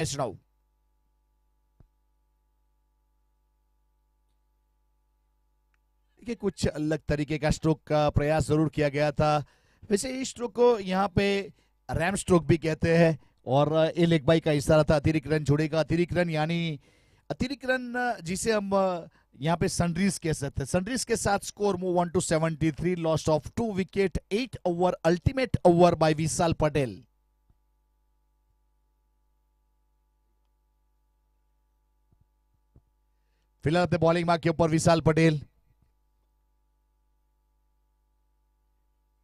Match now. देखिए कुछ अलग तरीके का स्ट्रोक का प्रयास जरूर किया गया था। वैसे इस स्ट्रोक को यहाँ पे रैम स्ट्रोक भी कहते हैं। और ये लेग बाई का इशारा था, अतिरिक्त रन छोड़ेगा। अतिरिक्त रन यानी अतिरिक्त रन जिसे हम यहाँ पे सनरीज कह सकते हैं। सनरीज के साथ score move on to 73, loss of 2 wicket, 8 over, ultimate over by Vishal Patel. फिलहाल अपने बॉलिंग मार्क के ऊपर विशाल पटेल।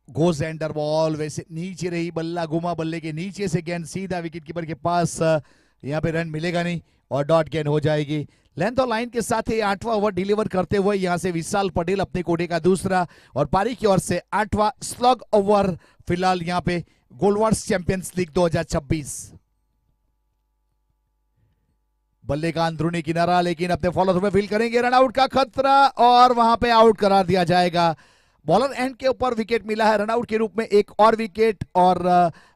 गोज एंडर बॉल, वैसे नीचे रही, बल्ला घुमा, बल्ले के नीचे से गेंद सीधा विकेट कीपर के पास। यहाँ पे रन मिलेगा नहीं और डॉट गेंद हो जाएगी। लेंथ और लाइन के साथ ही 8वां ओवर डिलीवर करते हुए यहां से विशाल पटेल अपने कोटे का दूसरा और पारी की ओर से 8वां स्लग ओवर फिलहाल यहाँ पे गोल्डवर्स चैंपियंस लीग 2026। बल्ले का अंदरूनी किनारा, लेकिन अपने फॉलो थ्रू में फील करेंगे, रन आउट का खतरा और वहां पे आउट करार दिया जाएगा। बॉलर एंड के ऊपर विकेट मिला है, रनआउट के रूप में एक और विकेट। और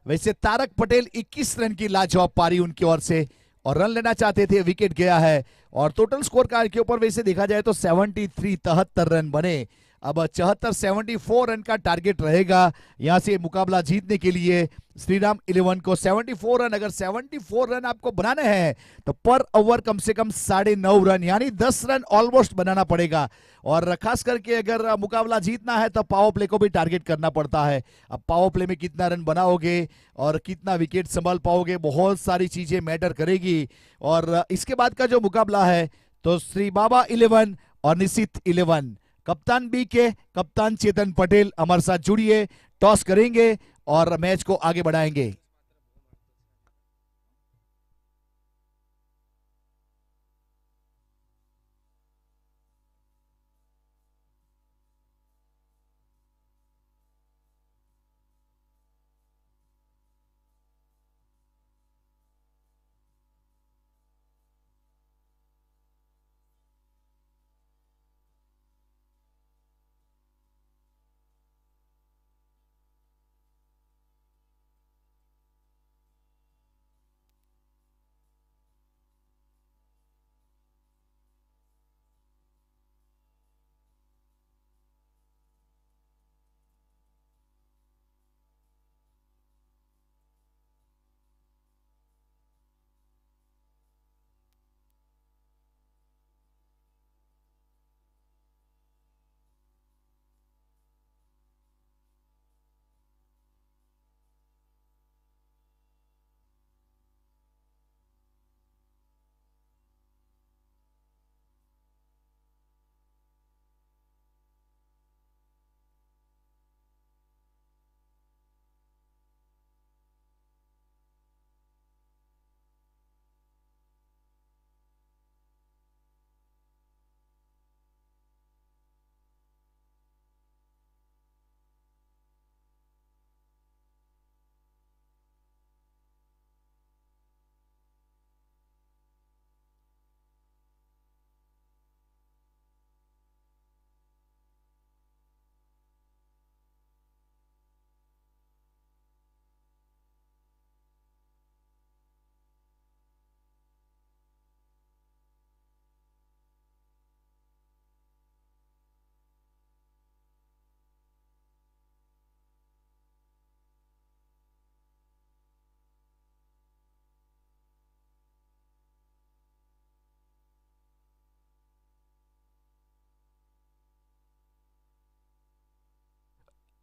वैसे तारक पटेल 21 रन की लाजवाब पारी उनकी ओर से और रन लेना चाहते थे, विकेट गया है। और टोटल स्कोर कार्ड के ऊपर वैसे देखा जाए तो 73 रन बने। अब 74 रन का टारगेट रहेगा यहां से मुकाबला जीतने के लिए। श्रीराम 11 को 74 रन, अगर 74 रन आपको बनाने हैं तो पर ओवर कम से कम 9.5 रन यानी 10 रन ऑलमोस्ट बनाना पड़ेगा। और खास करके अगर मुकाबला जीतना है तो पावर प्ले को भी टारगेट करना पड़ता है। अब पावर प्ले में कितना रन बनाओगे और कितना विकेट संभाल पाओगे, बहुत सारी चीजें मैटर करेगी। और इसके बाद का जो मुकाबला है तो श्री बाबा 11 और निशित 11, कप्तान बी के, कप्तान चेतन पटेल हमारे साथ जुड़िए, टॉस करेंगे और मैच को आगे बढ़ाएंगे।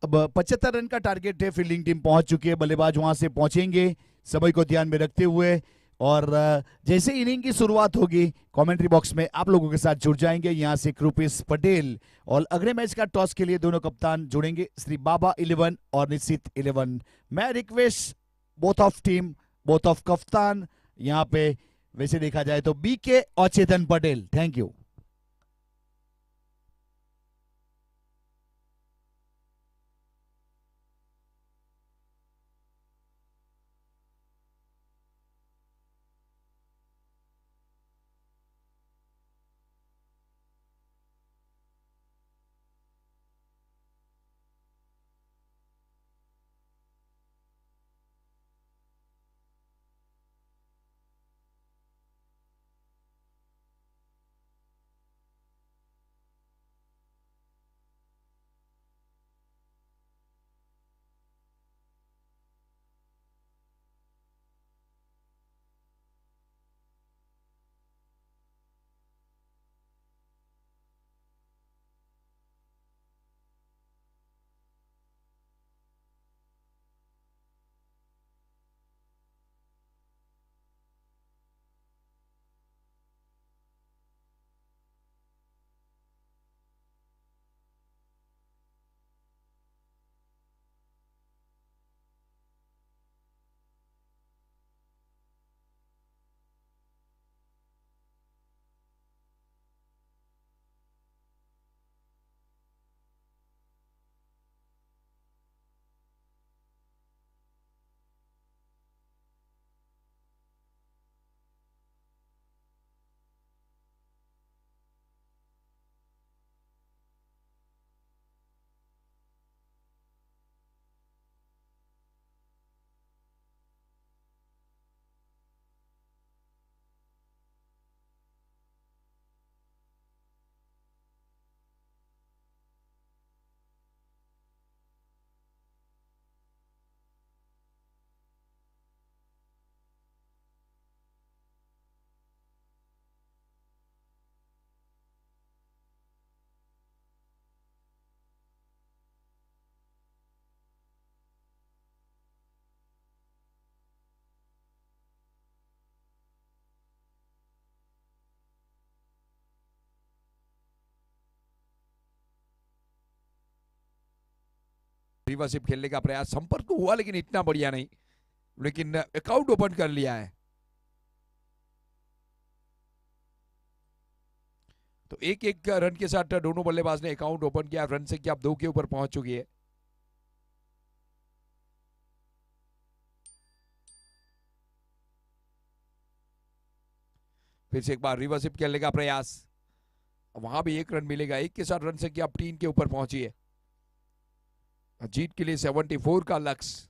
अब 75 रन का टारगेट है, फील्डिंग टीम पहुंच चुकी है, बल्लेबाज वहां से पहुंचेंगे समय को ध्यान में रखते हुए। और जैसे इनिंग की शुरुआत होगी कमेंट्री बॉक्स में आप लोगों के साथ जुड़ जाएंगे यहां से कृपेश पटेल। और अगले मैच का टॉस के लिए दोनों कप्तान जुड़ेंगे, श्री बाबा 11 और निशित 11। मैं request both of team, both of कप्तान यहाँ पे वैसे देखा जाए तो बीके और Chetan Patel. Thank you. Reverse sweep खेलने का प्रयास, संपर्क तो हुआ लेकिन इतना बढ़िया नहीं, लेकिन अकाउंट ओपन कर लिया है। तो एक एक रन के साथ दोनों बल्लेबाज ने अकाउंट ओपन किया। रन संख्या अब 2 के ऊपर पहुंच चुकी है। फिर से एक बार रिवर्सिप खेलने का प्रयास, वहां भी 1 रन मिलेगा। 1 के साथ रन संख्या अब 3 के ऊपर पहुंची है। जीत के लिए 74 का लक्ष्य।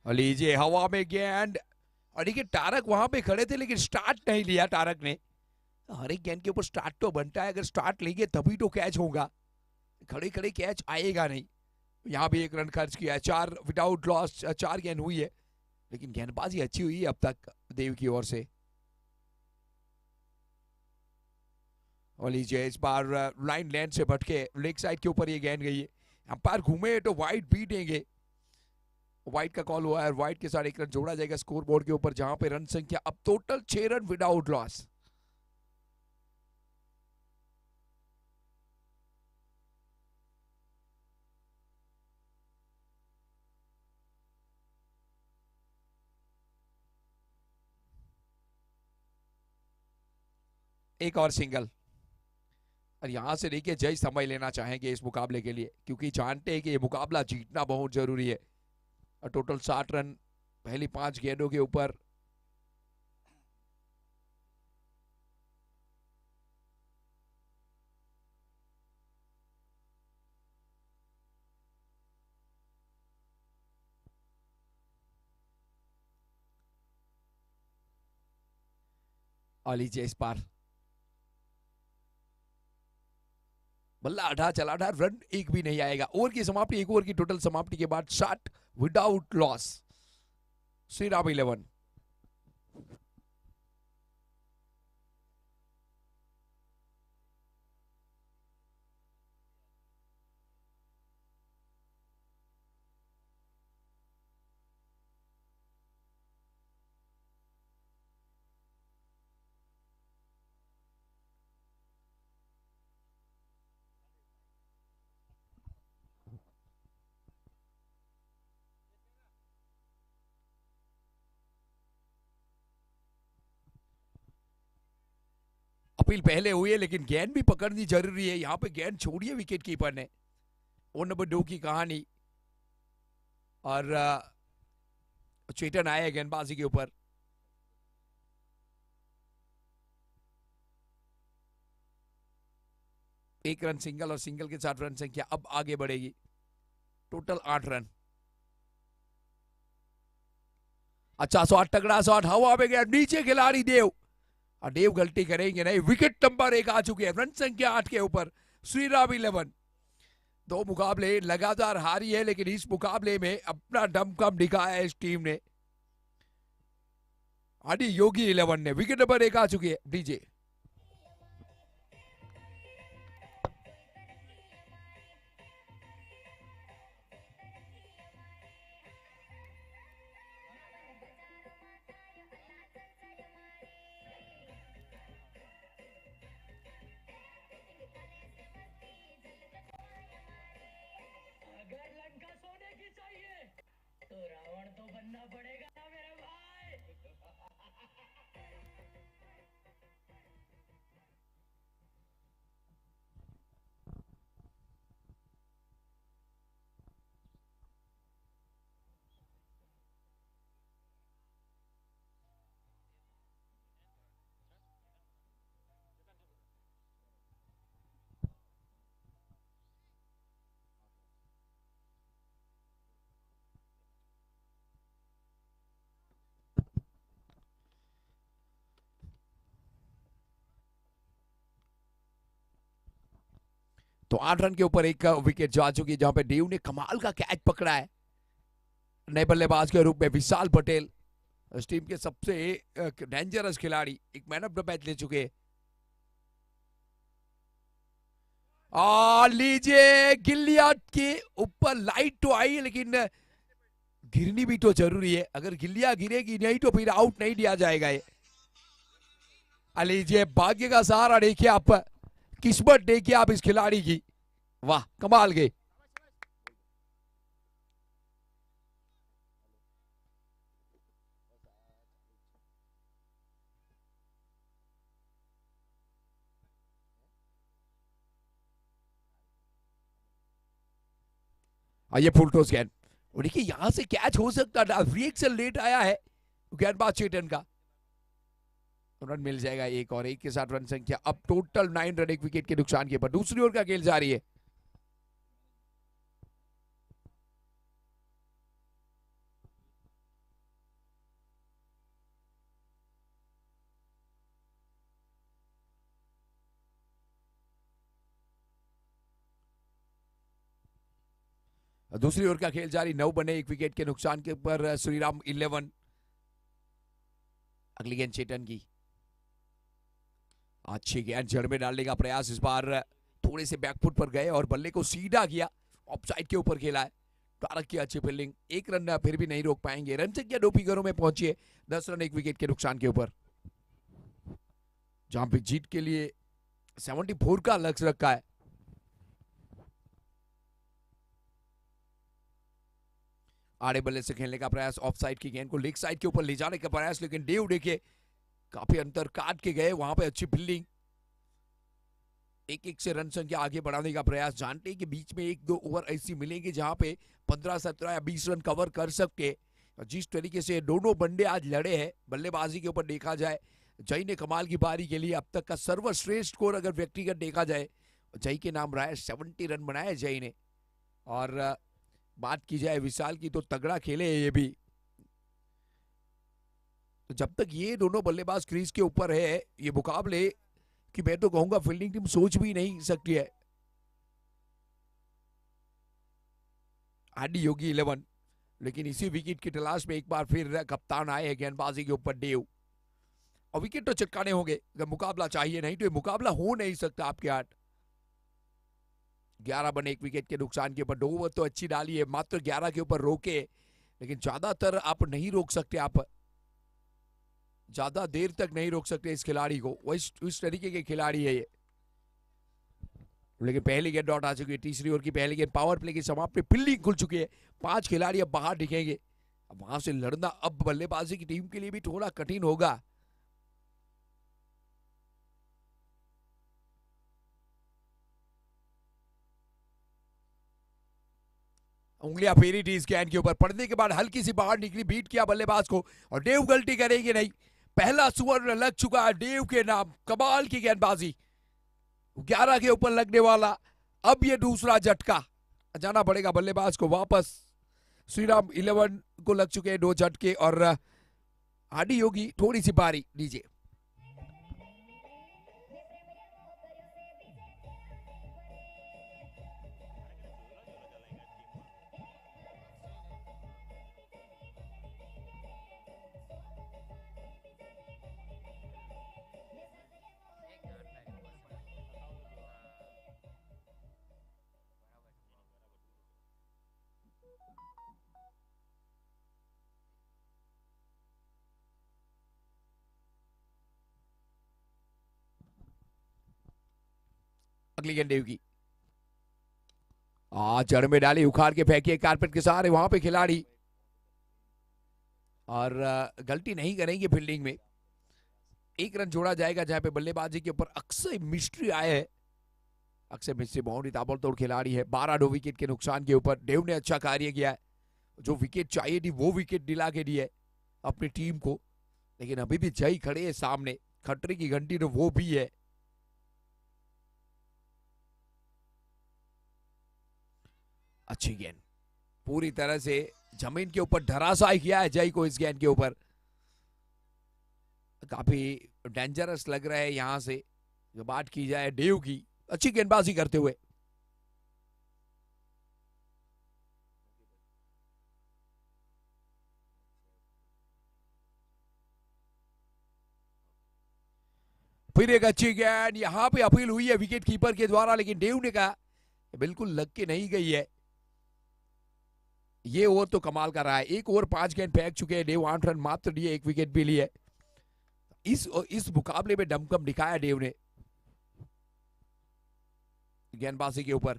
लीजिए हवा में गेंद, और देखिए टारक वहां पे खड़े थे लेकिन स्टार्ट नहीं लिया टारक ने। हर एक गेंद के ऊपर स्टार्ट तो बनता है, अगर स्टार्ट लेंगे तभी तो कैच होगा, खड़े खड़े कैच आएगा नहीं। यहाँ भी 1 रन खर्च किया है। 4 विदाउट लॉस 4 गेंद हुई है, लेकिन गेंदबाजी अच्छी हुई है अब तक देव की ओर से। और लीजिए इस बार लाइन लेंथ से भटके लेग साइड के ऊपर ये गेंद गई है। अंपायर घूमे तो वाइड भी देंगे, वाइड का कॉल हुआ है। वाइड के साथ 1 रन जोड़ा जाएगा स्कोर बोर्ड के ऊपर, जहां पे रन संख्या अब टोटल 6 रन विदाउट लॉस। एक और सिंगल, और यहां से देखिए जय समझ लेना चाहेंगे इस मुकाबले के लिए, क्योंकि जानते हैं कि ये मुकाबला जीतना बहुत जरूरी है। और टोटल 60 रन पहली 5 गेंदों के ऊपर। और लीजिए इस बार बल्ला आधा चला था, रन एक भी नहीं आएगा। ओवर की समाप्ति, 1 ओवर की टोटल समाप्ति के बाद 60 without loss. Shri Ram 11। Appeal पहले हुई है, लेकिन गेंद भी पकड़नी जरूरी है। यहां पे गेंद छोड़ी है विकेट कीपर ने। ओवर नंबर 2 की कहानी, और चेतन आया गेंदबाजी के ऊपर। एक रन सिंगल, और सिंगल के साथ रन संख्या अब आगे बढ़ेगी, टोटल 8 रन। अच्छा शॉट, तगड़ा शॉट, हवा में गया, नीचे खिलाड़ी देव, और देव गलती करेंगे नहीं। विकेट नंबर 1 आ चुके हैं, रन संख्या 8 के ऊपर। श्री राम 11 2 मुकाबले लगातार हारी है, लेकिन इस मुकाबले में अपना दमखम दिखाया है इस टीम ने। आदि योगी 11 ने विकेट नंबर 1 आ चुकी है। डीजे तो 8 रन के ऊपर एक विकेट जा चुकी है, जहां पे देव ने कमाल का कैच पकड़ा है। नए बल्लेबाज के रूप में विशाल पटेल, इस टीम के सबसे डेंजरस खिलाड़ी, एक मैन ऑफ द मैच ले चुके हैं। लीजिए गिलिया के ऊपर लाइट तो आई लेकिन गिरनी भी तो जरूरी है, अगर गिलिया गिरेगी नहीं तो फिर आउट नहीं दिया जाएगा ये। लीजिए भाग्य का सहारा देखिए आप, किस्मत देखिए आप इस खिलाड़ी की, वाह कमाल गए। ये फुल टॉस गेंद, और देखिए यहां से कैच हो सकता था, रिएक्शन लेट आया है गेंदबाज चेतन का। रन मिल जाएगा एक, और एक के साथ रन संख्या अब टोटल 9 रन एक विकेट के नुकसान के ऊपर। दूसरी ओर का खेल जारी है। दूसरी ओर का खेल जारी, 9 बने एक विकेट के नुकसान के ऊपर श्रीराम 11। अगली गेंद चेतन की, अच्छी गेंद जड़ में डालने का प्रयास, इस बार थोड़े से बैकफुट पर गए और बल्ले को सीधा किया, ऑफ साइड के ऊपर खेला है। तारक की अच्छी फील्डिंग, एक रन फिर भी नहीं रोक पाएंगे। रन संख्या 2 फिगरों में पहुंची है, 10 रन एक विकेट के नुकसान के ऊपर, जहां पे जीत के लिए 74 का लक्ष्य रखा है। आड़े बल्ले से खेलने का प्रयास, ऑफ साइड की गेंद को लेग साइड के ऊपर ले जाने का प्रयास, लेकिन डेव देखिए काफी अंतर काट के गए, वहां पे अच्छी फील्डिंग, एक एक से रन संख्या आगे बढ़ाने का प्रयास। जानते हैं कि बीच में एक दो ओवर ऐसी मिलेंगे जहां पे 15 17 या 20 रन कवर कर सकते। जिस तरीके से दोनों बंदे आज लड़े हैं बल्लेबाजी के ऊपर देखा जाए, जय ने कमाल की पारी के लिए अब तक का सर्वश्रेष्ठ स्कोर अगर व्यक्तिगत देखा जाए जय के नाम रहा है। 70 रन बनाए जय ने, और बात की जाए विशाल की तो तगड़ा खेले ये भी। तो जब तक ये दोनों बल्लेबाज क्रीज के ऊपर है, ये मुकाबले कि मैं तो कहूंगा फील्डिंग टीम सोच भी नहीं सकती है। आदि योगी 11, लेकिन इसी विकेट की तलाश में एक बार फिर कप्तान आए हैं गेंदबाजी के ऊपर डेव, और विकेट तो चटकाने होंगे अगर मुकाबला चाहिए, नहीं तो ये मुकाबला हो नहीं सकता आपके हाथ। 11 बने एक विकेट के नुकसान के ऊपर, 2 ओवर तो अच्छी डाली है, मात्र 11 के ऊपर रोके, लेकिन ज्यादातर आप नहीं रोक सकते, आप ज्यादा देर तक नहीं रोक सकते इस खिलाड़ी को, वो इस तरीके के खिलाड़ी है ये। लेकिन पहली गेंद डॉट आ चुकी है, तीसरी ओवर की पहली गेंद पावर प्ले की समाप्ति, फील्डिंग खुल चुकी है, 5 खिलाड़ी अब बाहर दिखेंगे। अब वहां से लड़ना अब बल्लेबाजी की टीम के लिए भी थोड़ा कठिन होगा। उंगलियां फेरी थी इस गेंद के ऊपर, पड़ने के बाद हल्की सी बाहर निकली, बीट किया बल्लेबाज को, और डेव गलती करेंगे नहीं। पहला सुवर्ण लग चुका है डेव के नाम, कमाल की गेंदबाजी, 11 के ऊपर लगने वाला। अब ये दूसरा झटका, जाना पड़ेगा बल्लेबाज को वापस। श्रीराम 11 को लग चुके हैं 2 झटके, और आदि योगी थोड़ी सी बारी लीजिए। अगली गेंद डेव की, जड़ में डाली, उखाड़ के फेंकी कारपेट के सहारे, वहां पे खिलाड़ी, और गलती नहीं करेंगे फील्डिंग में। एक रन जोड़ा जाएगा, जहां पे बल्लेबाजी के ऊपर अक्षय मिस्ट्री आए हैं। अक्षय मिस्ट्री बाउंड्री ताबड़तोड़ खिलाड़ी है, 12 2 विकेट के नुकसान के ऊपर। देव ने अच्छा कार्य किया है, जो विकेट चाहिए थी वो विकेट दिला के दी है अपनी टीम को, लेकिन अभी भी जय खड़े है सामने, खतरे की घंटी तो वो भी है। अच्छी गेंद, पूरी तरह से जमीन के ऊपर धराशायी किया है जय को इस गेंद के ऊपर, काफी डेंजरस लग रहा है यहां से। जो बात की जाए डेव की, अच्छी गेंदबाजी करते हुए, फिर एक अच्छी गेंद, यहाँ पे अपील हुई है विकेट कीपर के द्वारा, लेकिन डेव ने कहा बिल्कुल लग के नहीं गई है। ये ओवर तो कमाल का रहा है, 1 ओवर 5 गेंद फेंक चुके हैं डेव, 8 रन मात्र दिए, 1 विकेट भी लिए। इस मुकाबले में दमखम दिखाया डेव ने गेंदबाजी के ऊपर।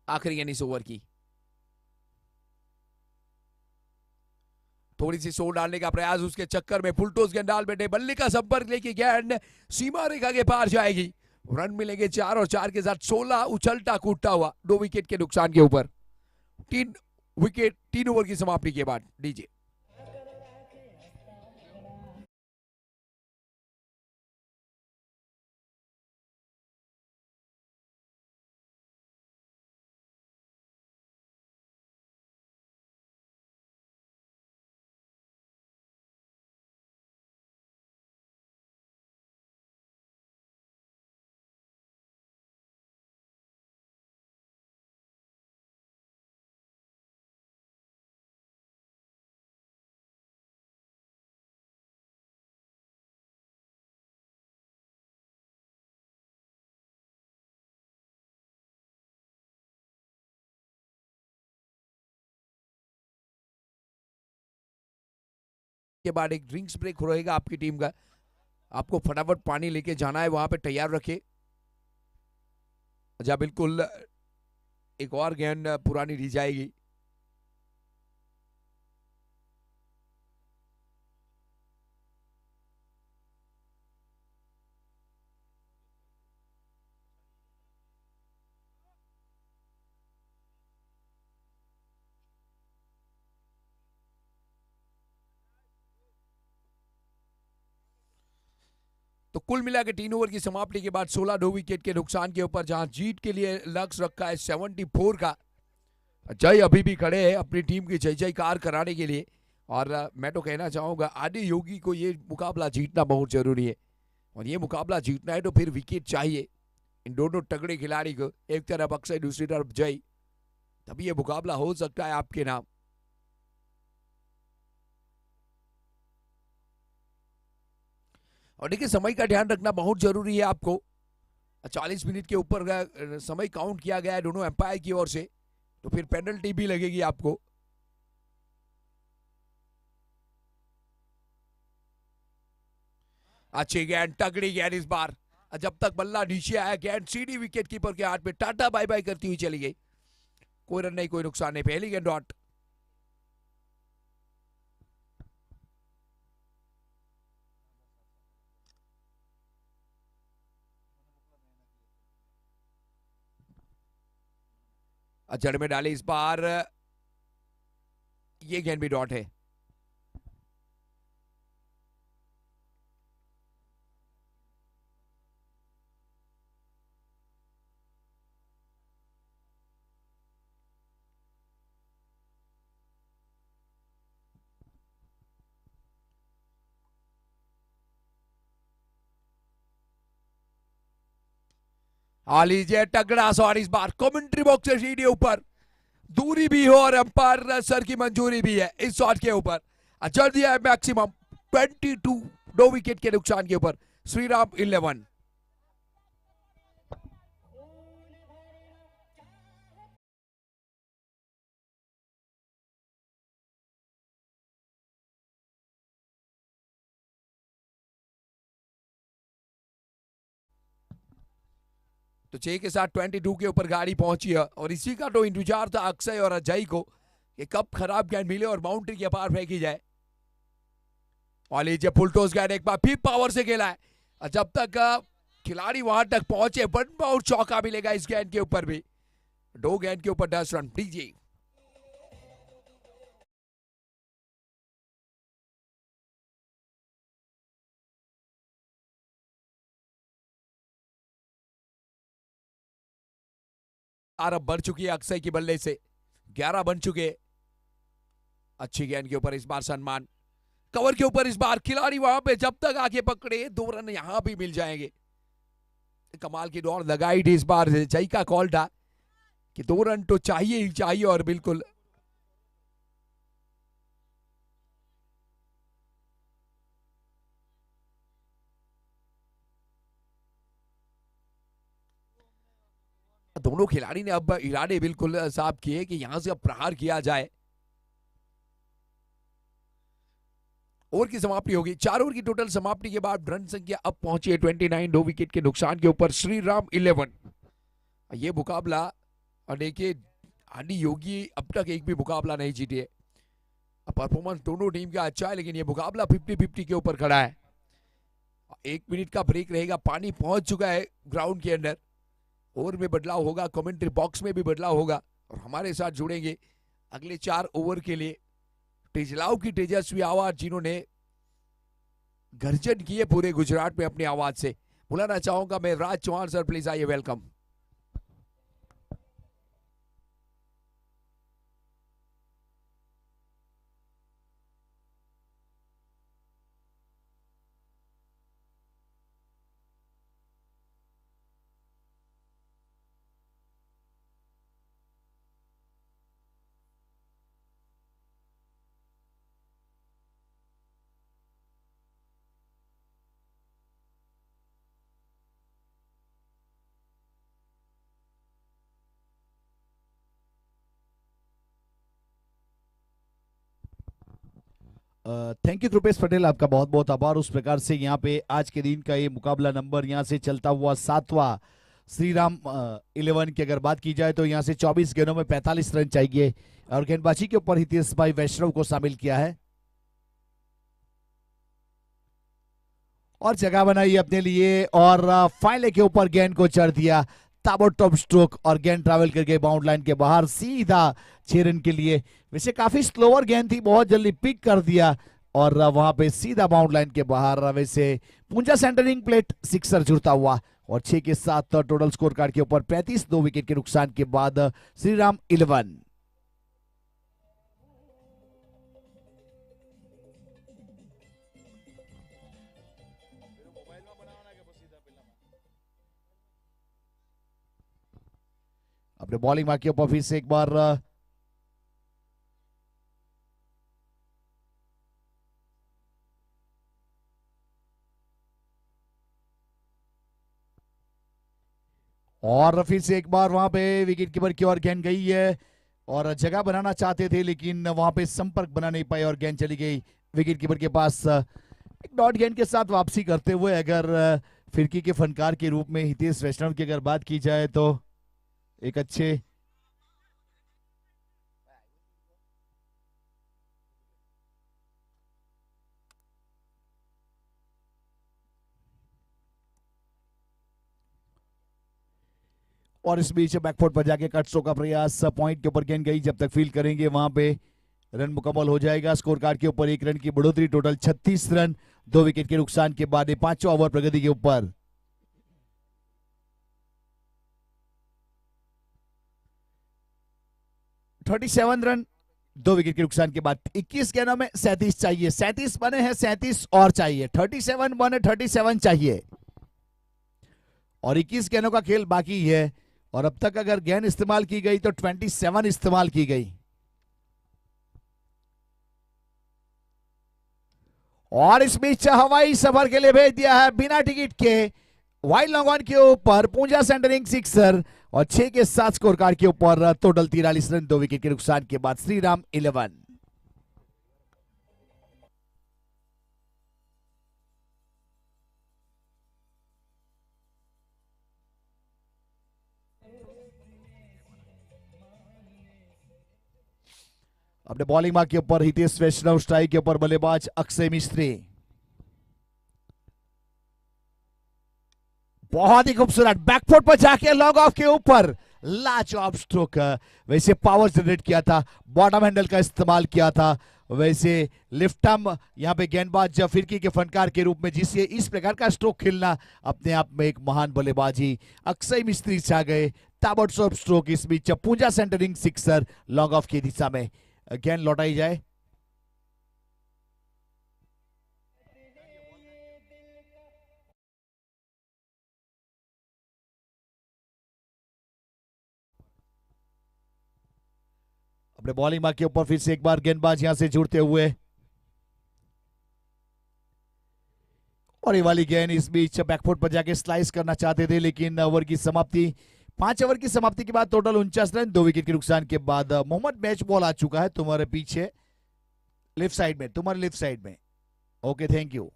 आखिरी गेंद इस ओवर की, थोड़ी सी सोल डालने का प्रयास, उसके चक्कर में फुलटोस गेंद डाल बैठे, बल्ले का संपर्क लेके गेंद सीमा रेखा के पार जाएगी। रन मिलेंगे 4 और 4 के साथ 16, उछलता कूदता हुआ 2 विकेट के नुकसान के ऊपर। 3 विकेट 3 ओवर की समाप्ति के बाद। डीजे के बाद एक ड्रिंक्स ब्रेक रहेगा आपकी टीम का, आपको फटाफट पानी लेके जाना है, वहां पे तैयार रखे। अच्छा बिल्कुल, एक और गेंद पुरानी दी जाएगी। तो कुल मिला के 3 ओवर की समाप्ति के बाद 16 2 विकेट के नुकसान के ऊपर, जहां जीत के लिए लक्ष्य रखा है 74 का। जय अभी भी खड़े हैं अपनी टीम की जय जयकार कराने के लिए। और मैं तो कहना चाहूंगा आदि योगी को ये मुकाबला जीतना बहुत जरूरी है, और ये मुकाबला जीतना है तो फिर विकेट चाहिए इन दोनों तगड़े खिलाड़ी को, एक तरफ अक्षय दूसरी तरफ जय, तभी ये मुकाबला हो सकता है आपके नाम। और देखिए समय का ध्यान रखना बहुत जरूरी है आपको, 40 मिनट के ऊपर का समय काउंट किया गया है दोनों एम्पायर की ओर से, तो फिर पेनल्टी भी लगेगी आपको। अच्छी गेंद, तगड़ी गेंद इस बार, जब तक बल्ला नीचे आया गेंद सीधी विकेट कीपर के हाथ में टाटा बाय बाय करती हुई चली गई। कोई रन नहीं, कोई नुकसान नहीं, पहली गेंद डॉट। जड़ में डाली इस बार, ये गेंद भी डॉट है। लीजिए तगड़ा शॉट इस बार, कमेंट्री बॉक्स से सीधे ऊपर, दूरी भी हो और अंपायर सर की मंजूरी भी है इस शॉट के ऊपर। चल दिया है मैक्सिमम 22 2 विकेट के नुकसान के ऊपर। श्रीराम 11। तो 6 के साथ 22 के ऊपर गाड़ी पहुंची है, और इसी का तो इंतजार था अक्षय और अजय को कि कब खराब गेंद मिले और बाउंड्री के पार फेंकी जाए। और लीजिए फुलटोस गेंद एक बार फिर पावर से खेला है, जब तक खिलाड़ी वहां तक पहुंचे वन बाउंड चौका मिलेगा इस गेंद के ऊपर भी। 2 गेंद के ऊपर 10 रन। डीजे अब बढ़ चुकी है अक्षय की बल्ले से, 11 बन चुके। अच्छी गेंद के ऊपर इस बार सम्मान, कवर के ऊपर इस बार खिलाड़ी वहां पे जब तक आगे पकड़े 2 रन यहां भी मिल जाएंगे। कमाल की दौड़ लगाई थी इस बार, जय का कॉल था कि 2 रन तो चाहिए ही चाहिए, और बिल्कुल दोनों खिलाड़ी ने अब इरादे बिल्कुल साफ किए कि यहां से अब प्रहार किया जाए। ओवर की समाप्ति होगी। 4 ओवर की टोटल समाप्ति के बाद रन संख्या अब पहुंची है 29, 2 विकेट के नुकसान के ऊपर श्री राम 11। ये मुकाबला, और देखिए आदि योगी अब तक एक भी मुकाबला नहीं जीते। परफॉर्मेंस दोनों टीम का अच्छा है, लेकिन ये मुकाबला 50-50 के ऊपर खड़ा है। 1 मिनट का ब्रेक रहेगा। पानी पहुंच चुका है ग्राउंड के अंदर। ओवर में बदलाव होगा, कमेंट्री बॉक्स में भी बदलाव होगा, और हमारे साथ जुड़ेंगे अगले 4 ओवर के लिए तेजलाव की तेजस्वी आवाज, जिन्होंने गर्जन की है पूरे गुजरात में अपनी आवाज से। बुलाना चाहूंगा मैं राज चौहान सर, प्लीज आइए, वेलकम। थैंक यू ध्रुपेश पटेल, आपका बहुत बहुत आभार। उस प्रकार से यहाँ पे आज के दिन का ये मुकाबला नंबर यहाँ से चलता हुआ 7वां श्री राम 11 की अगर बात की जाए तो यहाँ से 24 गेंदों में 45 रन चाहिए, और गेंदबाजी के ऊपर हितेश भाई वैष्णव को शामिल किया है और जगह बनाई अपने लिए, और फाइले के ऊपर गेंद को चढ़ दिया, ताबड़तोड़ स्ट्रोक, और गेंद ट्रैवल करके बाउंड लाइन के बाहर सीधा 6 रन के लिए। वैसे काफी स्लोअर गेंद थी, बहुत जल्दी पिक कर दिया और वहां पे सीधा बाउंड लाइन के बाहर। वैसे पूंजा सेंटरिंग प्लेट सिक्सर जुड़ता हुआ, और 6 के साथ टोटल स्कोर कार्ड के ऊपर 35, 2 विकेट के नुकसान के बाद श्रीराम 11। अपने बॉलिंग मार्क के ऊपर फिर से एक बार और फिर से एक बार वहां पे विकेट कीपर की ओर गेंद गई है, और जगह बनाना चाहते थे लेकिन वहां पे संपर्क बना नहीं पाए और गेंद चली गई विकेट कीपर के पास। एक डॉट गेंद के साथ वापसी करते हुए अगर फिरकी के फनकार के रूप में हितेश वैष्णव की अगर बात की जाए तो एक अच्छे और इस बीच बैकफुट पर जाके कट स्ट्रोक का प्रयास, पॉइंट के ऊपर गेंद गई, जब तक फील्ड करेंगे वहां पे रन मुकम्मल हो जाएगा। स्कोर कार्ड के ऊपर 1 रन की बढ़ोतरी, टोटल 36 रन 2 विकेट के नुकसान के बाद 5वां ओवर प्रगति के ऊपर। $37 रन 2 विकेट के नुकसान के बाद 21 गेंदों में 37 चाहिए। 37 बने हैं, 37 और चाहिए। 37 बने, 37 चाहिए और 21 गेंदों का खेल बाकी है, और अब तक अगर गेंद इस्तेमाल की गई तो 27 इस्तेमाल की गई। और इस बीच हवाई सफर के लिए भेज दिया है बिना टिकट के वाइल्ड लॉन्ग ऑन के ऊपर पूंजा सेंटरिंग सिक्सर, और 6 के साथ स्कोर कार्ड के ऊपर टोटल 43 रन 2 विकेट के नुकसान के बाद श्रीराम 11। अपने बॉलिंग मार्क के ऊपर हितेश वैष्णव, स्ट्राइक के ऊपर बल्लेबाज अक्षय मिस्त्री। बहुत ही खूबसूरत बैकफुट पर जाके लॉग ऑफ के ऊपर लाजवाब स्ट्रोक। वैसे पावर जनरेट किया था, बॉटम हैंडल का इस्तेमाल किया था। वैसे लिफ्ट आर्म यहाँ पे गेंदबाज फिरकी के फनकार के रूप में, जिससे इस प्रकार का स्ट्रोक खेलना अपने आप में एक महान बल्लेबाजी। अक्षय मिस्त्री छा गए, ताबड़तोड़ स्ट्रोक। इस बीच Punja centering sixer, long off की दिशा में गेंद लौटाई जाए। अपने बॉलिंग मार्क के ऊपर फिर से एक बार गेंदबाज यहां से जुड़ते हुए, और ये वाली गेंद इस बीच बैकफुट पर जाके स्लाइस करना चाहते थे, लेकिन ओवर की समाप्ति 5 ओवर की समाप्ति के बाद टोटल 49 रन, 2 विकेट के नुकसान के बाद मोहम्मद मैच बॉल आ चुका है तुम्हारे पीछे लेफ्ट साइड में, तुम्हारे लेफ्ट साइड में। Okay, thank you.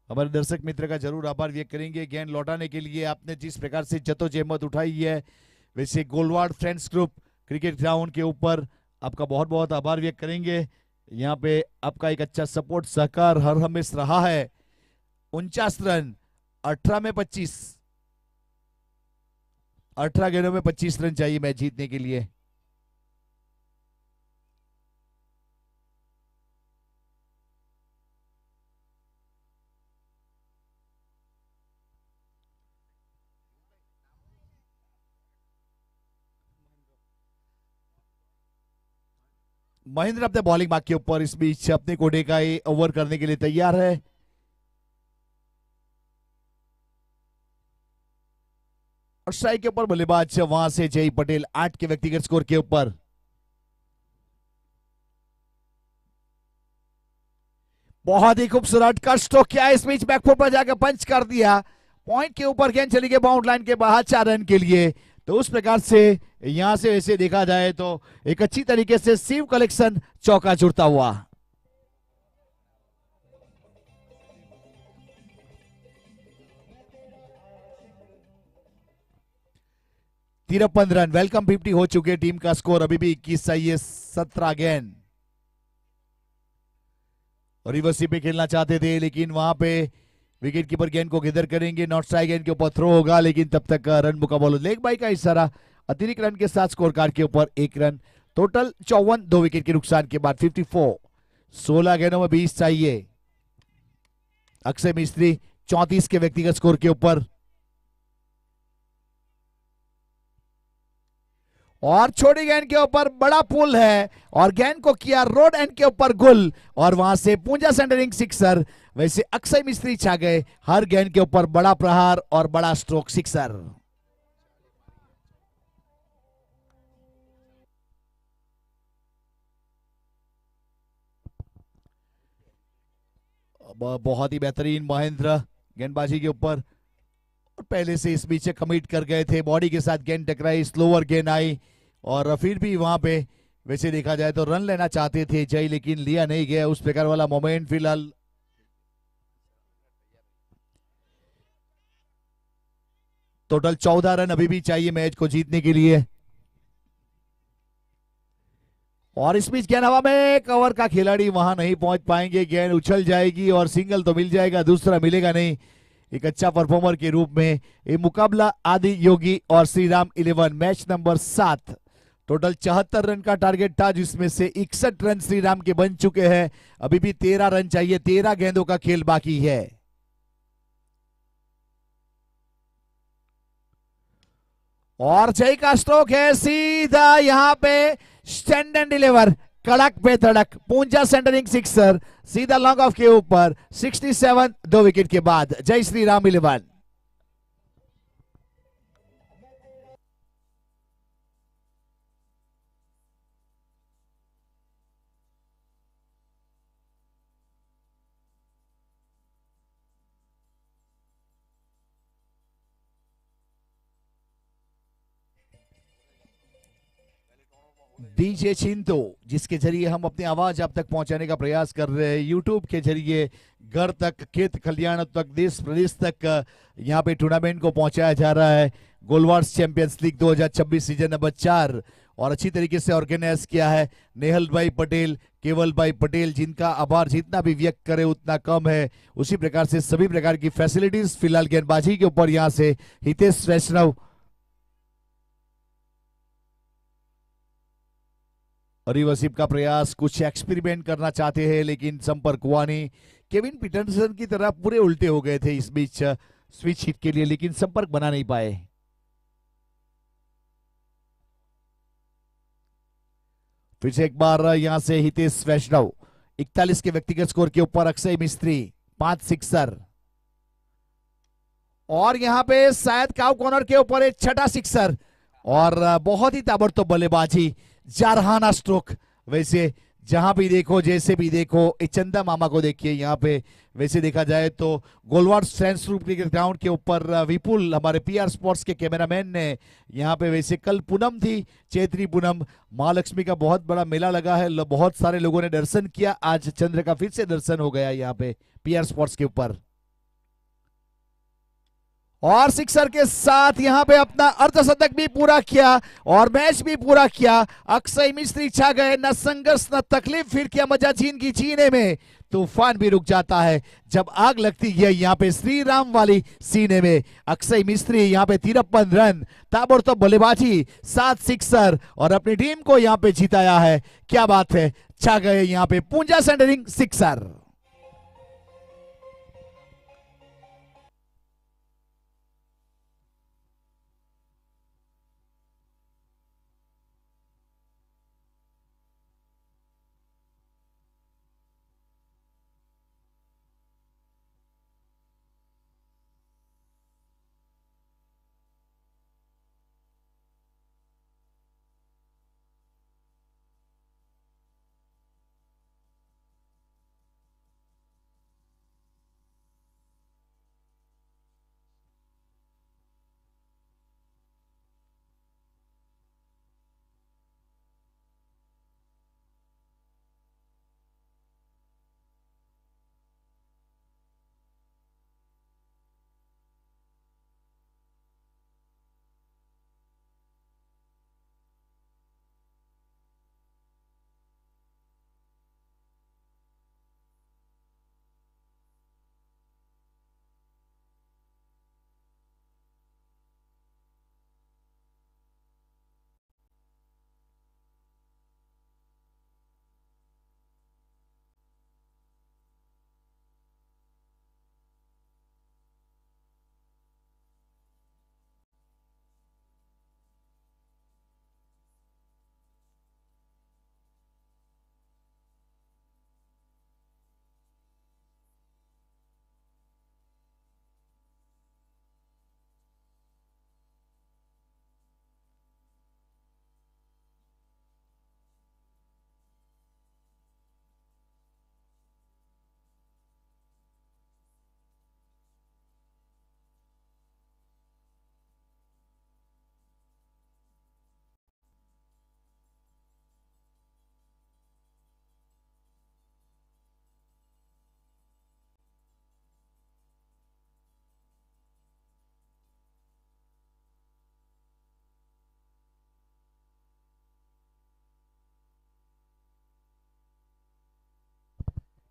हमारे दर्शक मित्र का जरूर आभार व्यक्त करेंगे गेंद लौटाने के लिए। आपने जिस प्रकार से जद्दोजहद उठाई है, वैसे Golwad friends group cricket ground के ऊपर आपका बहुत बहुत आभार व्यक्त करेंगे। यहाँ पे आपका एक अच्छा सपोर्ट सहकार हर हमेश रहा है। 49 रन 18 में 25, 18 गेंदों में 25 रन चाहिए मैच जीतने के लिए। महेंद्र अपने बॉलिंग मार्क के ऊपर इस बीच अपने कोडे का ओवर करने के लिए तैयार है। और स्ट्राइक के ऊपर बल्लेबाज वहां से जय पटेल 8 के व्यक्तिगत स्कोर के ऊपर। बहुत ही खूबसूरत कट स्ट्रोक किया इस बीच, बैकफुट पर जाकर पंच कर दिया। पॉइंट के ऊपर गेंद चली गई बाउंड लाइन के बाहर 4 रन के लिए। तो उस प्रकार से यहां से वैसे देखा जाए तो एक अच्छी तरीके से शिव कलेक्शन चौका जुड़ता हुआ। तिरपन रन, वेलकम 50 हो चुके। टीम का स्कोर अभी भी 21 चाहिए, 17 गेंद। रिवर्सी पे खेलना चाहते थे लेकिन वहां पे विकेट कीपर गेंद को गिदर करेंगे। नॉट स्ट्राइक गेंद के ऊपर थ्रो होगा लेकिन तब तक रन मुकाबला। लेग बाई का इशारा, अतिरिक्त रन के साथ स्कोर कार्ड के ऊपर 1 रन। टोटल 54, 2 विकेट के नुकसान के बाद 54। 16 गेंदों में 20 चाहिए। अक्षय मिस्त्री 34 के व्यक्तिगत स्कोर के ऊपर। और छोटी गेंद के ऊपर बड़ा पुल है और गेंद को किया रोड एंड के ऊपर गुल और वहां से पूंजा सेंटरिंग सिक्सर। वैसे अक्षय मिस्त्री छा गए, हर गेंद के ऊपर बड़ा प्रहार और बड़ा स्ट्रोक सिक्सर। बहुत ही बेहतरीन महेंद्र गेंदबाजी के ऊपर। और पहले से इस बीच कमिट कर गए थे, बॉडी के साथ गेंद टकराई, स्लोअर गेंद आई और फिर भी वहां पे वैसे देखा जाए तो रन लेना चाहते थे जय, लेकिन लिया नहीं गया। उस प्रकार वाला मोमेंट फिलहाल टोटल 14 रन अभी भी चाहिए मैच को जीतने के लिए। और इस बीच गेंद हवा में, कवर का खिलाड़ी वहां नहीं पहुंच पाएंगे। गेंद उछल जाएगी और सिंगल तो मिल जाएगा, दूसरा मिलेगा नहीं। एक अच्छा परफॉर्मर के रूप में ये मुकाबला आदि योगी और Shri Ram 11 match number 7। Total 74 run का टारगेट था जिसमें से 61 रन श्री राम के बन चुके हैं। अभी भी 13 रन चाहिए, 13 गेंदों का खेल बाकी है। और जय का स्ट्रोक है सीधा यहां पे स्टैंड एंड डिलीवर, कड़क पे धड़क, पूंजा सेंटरिंग सिक्सर सीधा लॉन्ग ऑफ के ऊपर। 67, 2 विकेट के बाद जय श्री राम 11। डीजे चिंटू, जिसके जरिए हम अपनी आवाज आप तक पहुंचाने का प्रयास कर रहे हैं, यूट्यूब के जरिए घर तक, खेत खलियान तक, देश प्रदेश तक यहां पे टूर्नामेंट को पहुंचाया जा रहा है। गोलवार्स चैंपियंस लीग 2026 सीजन नंबर 4 और अच्छी तरीके से ऑर्गेनाइज किया है नेहल भाई पटेल, केवल भाई पटेल, जिनका आभार जितना भी व्यक्त करे उतना कम है। उसी प्रकार से सभी प्रकार की फैसिलिटीज फिलहाल गेंदबाजी के ऊपर यहां से हितेश वैष्णव रिवर्सिप का प्रयास, कुछ एक्सपेरिमेंट करना चाहते हैं लेकिन संपर्क हुआ नहीं। केविन पीटरसन की तरह पूरे उल्टे हो गए थे इस बीच स्विच हिट के लिए, लेकिन संपर्क बना नहीं पाए। फिर से एक बार यहां से हितेश वैष्णव 41 के व्यक्तिगत स्कोर के ऊपर। अक्षय मिस्त्री 5 सिक्सर और यहां पे शायद काउ कॉर्नर के ऊपर एक छठा सिक्सर और बहुत ही ताबड़तोड़ बल्लेबाजी, जारहाना स्ट्रोक। वैसे जहां भी देखो, जैसे भी देखो, एक चंदा मामा को देखिए यहाँ पे। वैसे देखा जाए तो Golwad science group cricket ground के ऊपर विपुल हमारे पीआर स्पोर्ट्स के कैमरामैन ने यहाँ पे, वैसे कल पूनम थी, चैत्री पूनम, महालक्ष्मी का बहुत बड़ा मेला लगा है, बहुत सारे लोगों ने दर्शन किया। आज चंद्र का फिर से दर्शन हो गया यहाँ पे पीआर स्पोर्ट्स के ऊपर। और सिक्सर के साथ यहां पे अपना अर्धशतक भी पूरा किया और मैच भी पूरा किया। अक्षय मिस्त्री छा गए, न संघर्ष न तकलीफ, फिर क्या मजा चीन की चीने में। तूफान भी रुक जाता है जब आग लगती है यहाँ पे श्री राम वाली सीने में। अक्षय मिस्त्री यहाँ पे 53 रन, ताबड़तोड़ बल्लेबाजी, 7 सिक्सर और अपनी टीम को यहाँ पे जिताया है। क्या बात है, छा गए यहाँ पे पूंजा सेंटरिंग सिक्सर।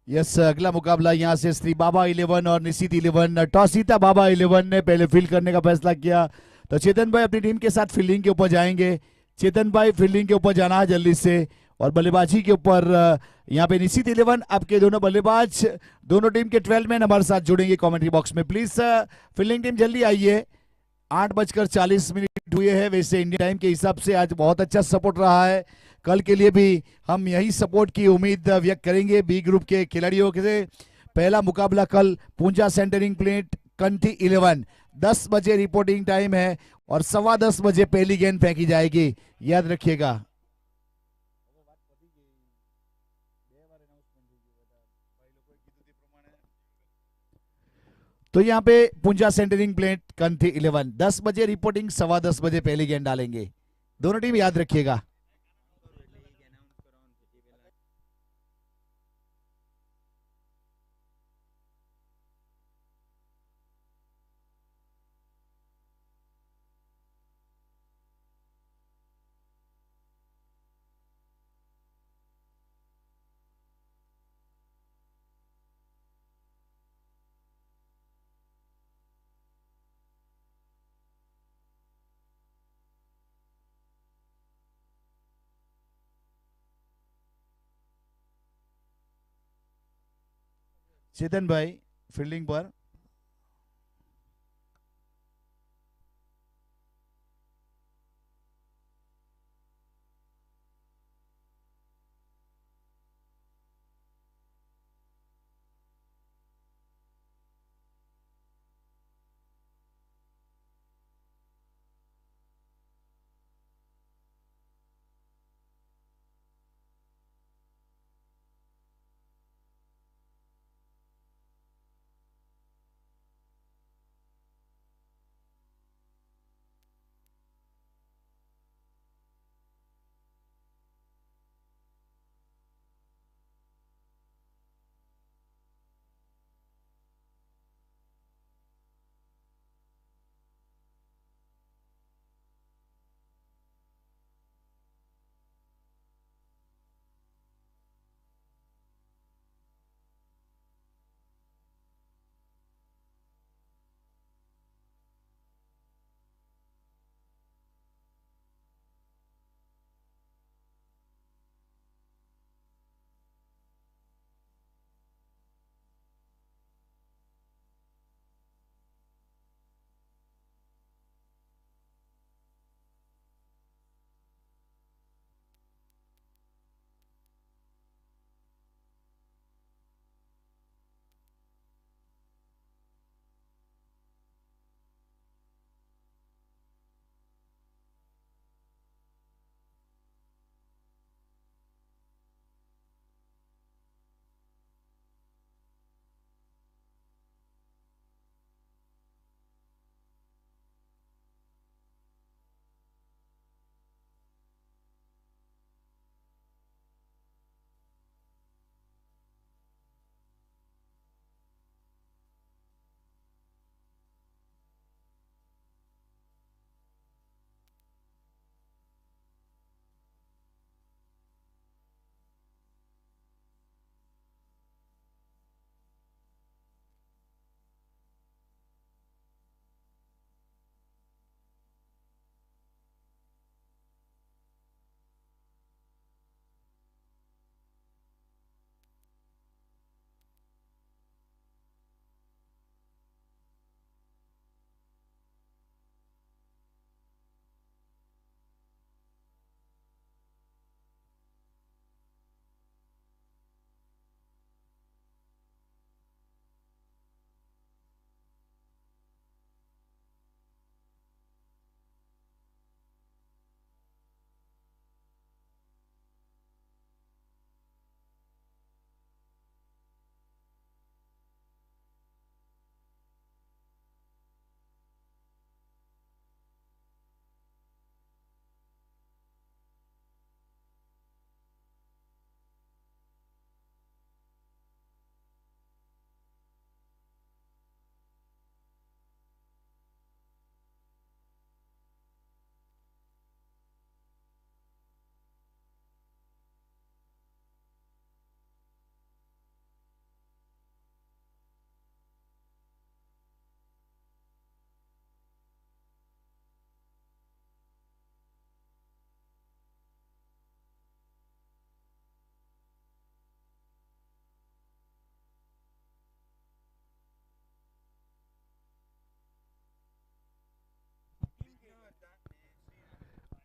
यस, अगला मुकाबला यहाँ से श्री बाबा 11 और निशित 11। टॉसीता बाबा 11 ने पहले फील्ड करने का फैसला किया, तो चेतन भाई अपनी टीम के साथ फील्डिंग के ऊपर जाएंगे। चेतन भाई फील्डिंग के ऊपर जाना है जल्दी से। और बल्लेबाजी के ऊपर यहाँ पे निशित 11, आपके दोनों बल्लेबाज, दोनों टीम के 12 मैन हमारे साथ जुड़ेंगे कमेंट्री बॉक्स में। प्लीज फील्डिंग टीम जल्दी आइए। 8:40 हुए हैं। वैसे इंडियन टाइम के हिसाब से आज बहुत अच्छा सपोर्ट रहा है। कल के लिए भी हम यही सपोर्ट की उम्मीद व्यक्त करेंगे बी ग्रुप के खिलाड़ियों से। पहला मुकाबला कल पूंजा सेंटरिंग प्लेट कंठी 11, 10 बजे रिपोर्टिंग टाइम है और 10:15 बजे पहली गेंद फेंकी जाएगी, याद रखिएगा। तो यहाँ पे पूंजा सेंटरिंग प्लेट कंठी 11, 10 बजे रिपोर्टिंग, 10:15 बजे पहली गेंद डालेंगे। दोनों टीम याद रखिएगा। चेतन भाई फील्डिंग पर।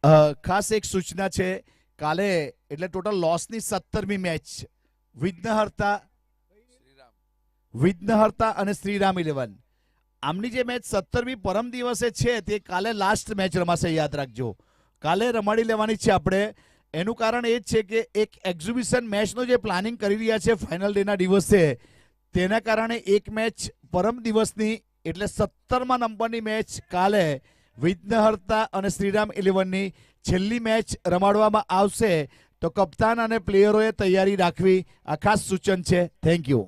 ખાસ એક સૂચના છે, કાલે એટલે ટોટલ લોસની 17મી મેચ વિઘ્નહર્તા અને શ્રીરામ 11. આમની જે મેચ 17મી પરમ દિવસે છે તે કાલે લાસ્ટ મેચ રમાશે, યાદ રાખજો. કાલે રમાડી લેવાની છે આપણે. એનું કારણ એ જ છે કે એક એક્ઝિબિશન મેચનું જે પ્લાનિંગ કરી રહ્યા છે ફાઇનલ ડેના દિવસે, તેના કારણે એક મેચ પરમ દિવસની એટલે 17મા નંબરની મેચ કાલે વિઘ્નહર્તા અને શ્રીરામ 11ની છેલ્લી મેચ રમાડવામાં આવશે. તો કપ્તાન અને પ્લેયરોએ તૈયારી રાખવી, આ ખાસ સૂચન છે. Thank you.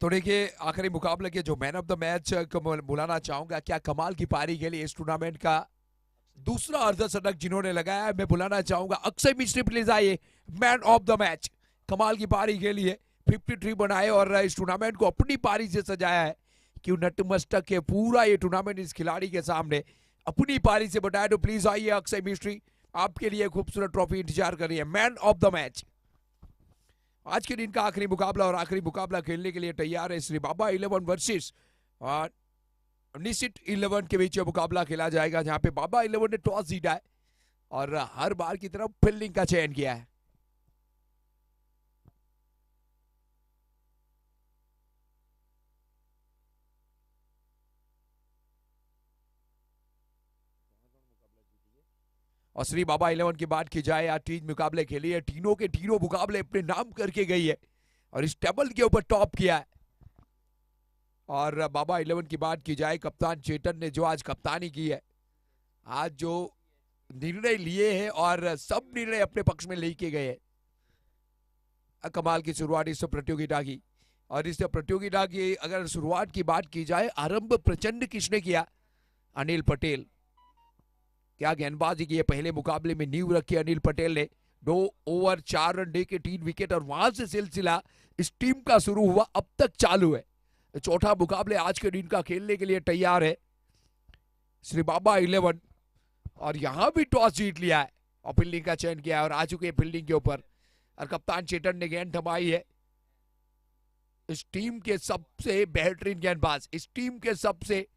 तो देखिए आखिरी मुकाबले के जो मैन ऑफ द मैच को मैं बुलाना चाहूंगा, क्या कमाल की पारी खेली इस टूर्नामेंट का दूसरा अर्धशतक जिन्होंने लगाया, मैं बुलाना चाहूंगा अक्षय मिश्री. प्लीज आइए, मैन ऑफ द मैच. कमाल की पारी खेली है, 53 बनाए और इस टूर्नामेंट को अपनी पारी से सजाया है. क्यों नतमस्तक के पूरा ये टूर्नामेंट इस खिलाड़ी के सामने अपनी पारी से बताया. तो प्लीज आइए अक्षय मिश्री, आपके लिए खूबसूरत ट्रॉफी इंतजार कर रही है, मैन ऑफ द मैच. आज के दिन का आखिरी मुकाबला और आखिरी मुकाबला खेलने के लिए तैयार है श्री बाबा 11 वर्सेस निशित 11 के बीच मुकाबला खेला जाएगा, जहां पे बाबा 11 ने टॉस जीता है और हर बार की तरफ फील्डिंग का चयन किया है. और श्री बाबा 11 की बात की जाए, आज 3 मुकाबले खेली है, तीनों के तीनों मुकाबले अपने नाम करके गई है और इस टेबल के ऊपर टॉप किया है. और बाबा 11 की बात की जाए, कप्तान चेतन ने जो आज कप्तानी की है, आज जो निर्णय लिए हैं और सब निर्णय अपने पक्ष में लेके गए हैं. कमाल की शुरुआत इस प्रतियोगिता की. और इस प्रतियोगिता की अगर शुरुआत की बात की जाए, आरंभ प्रचंड किसने किया? अनिल पटेल. क्या गेंदबाजी की है, पहले मुकाबले में नींव रखी अनिल पटेल ने. 2 ओवर 4 रन दे के 3 विकेट और वहां से सिलसिला इस टीम का शुरू हुआ, अब तक चालू है. चौथा मुकाबले आज के दिन का खेलने के लिए तैयार है श्री बाबा 11 और यहां भी टॉस जीत लिया है और फील्डिंग का चयन किया है और आ चुके हैं फील्डिंग के ऊपर. और कप्तान चेतन ने गेंद थमाई है. इस टीम के सबसे बेहतरीन गेंदबाज, इस टीम के सबसे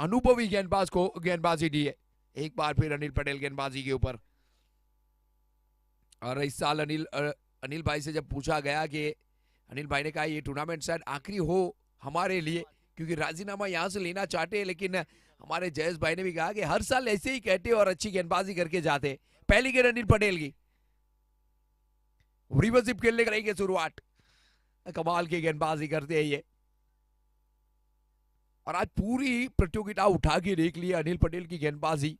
अनुभवी गेंदबाज को गेंदबाजी दी है. एक बार फिर अनिल पटेल गेंदबाजी के ऊपर. और इस साल अनिल भाई से जब पूछा गया कि अनिल भाई ने कहा ये टूर्नामेंट शायद आखिरी हो हमारे लिए, क्योंकि राजीनामा यहां से लेना चाहते हैं, लेकिन हमारे जयेश भाई ने भी कहा कि हर साल ऐसे ही कहते और अच्छी गेंदबाजी करके जाते. पहली गेंद अनिल पटेल की, रिवर्सिप खेलने करेंगे शुरुआत. कमाल की गेंदबाजी करते हैं ये. और आज पूरी प्रतियोगिता उठा के देख ली अनिल पटेल की गेंदबाजी,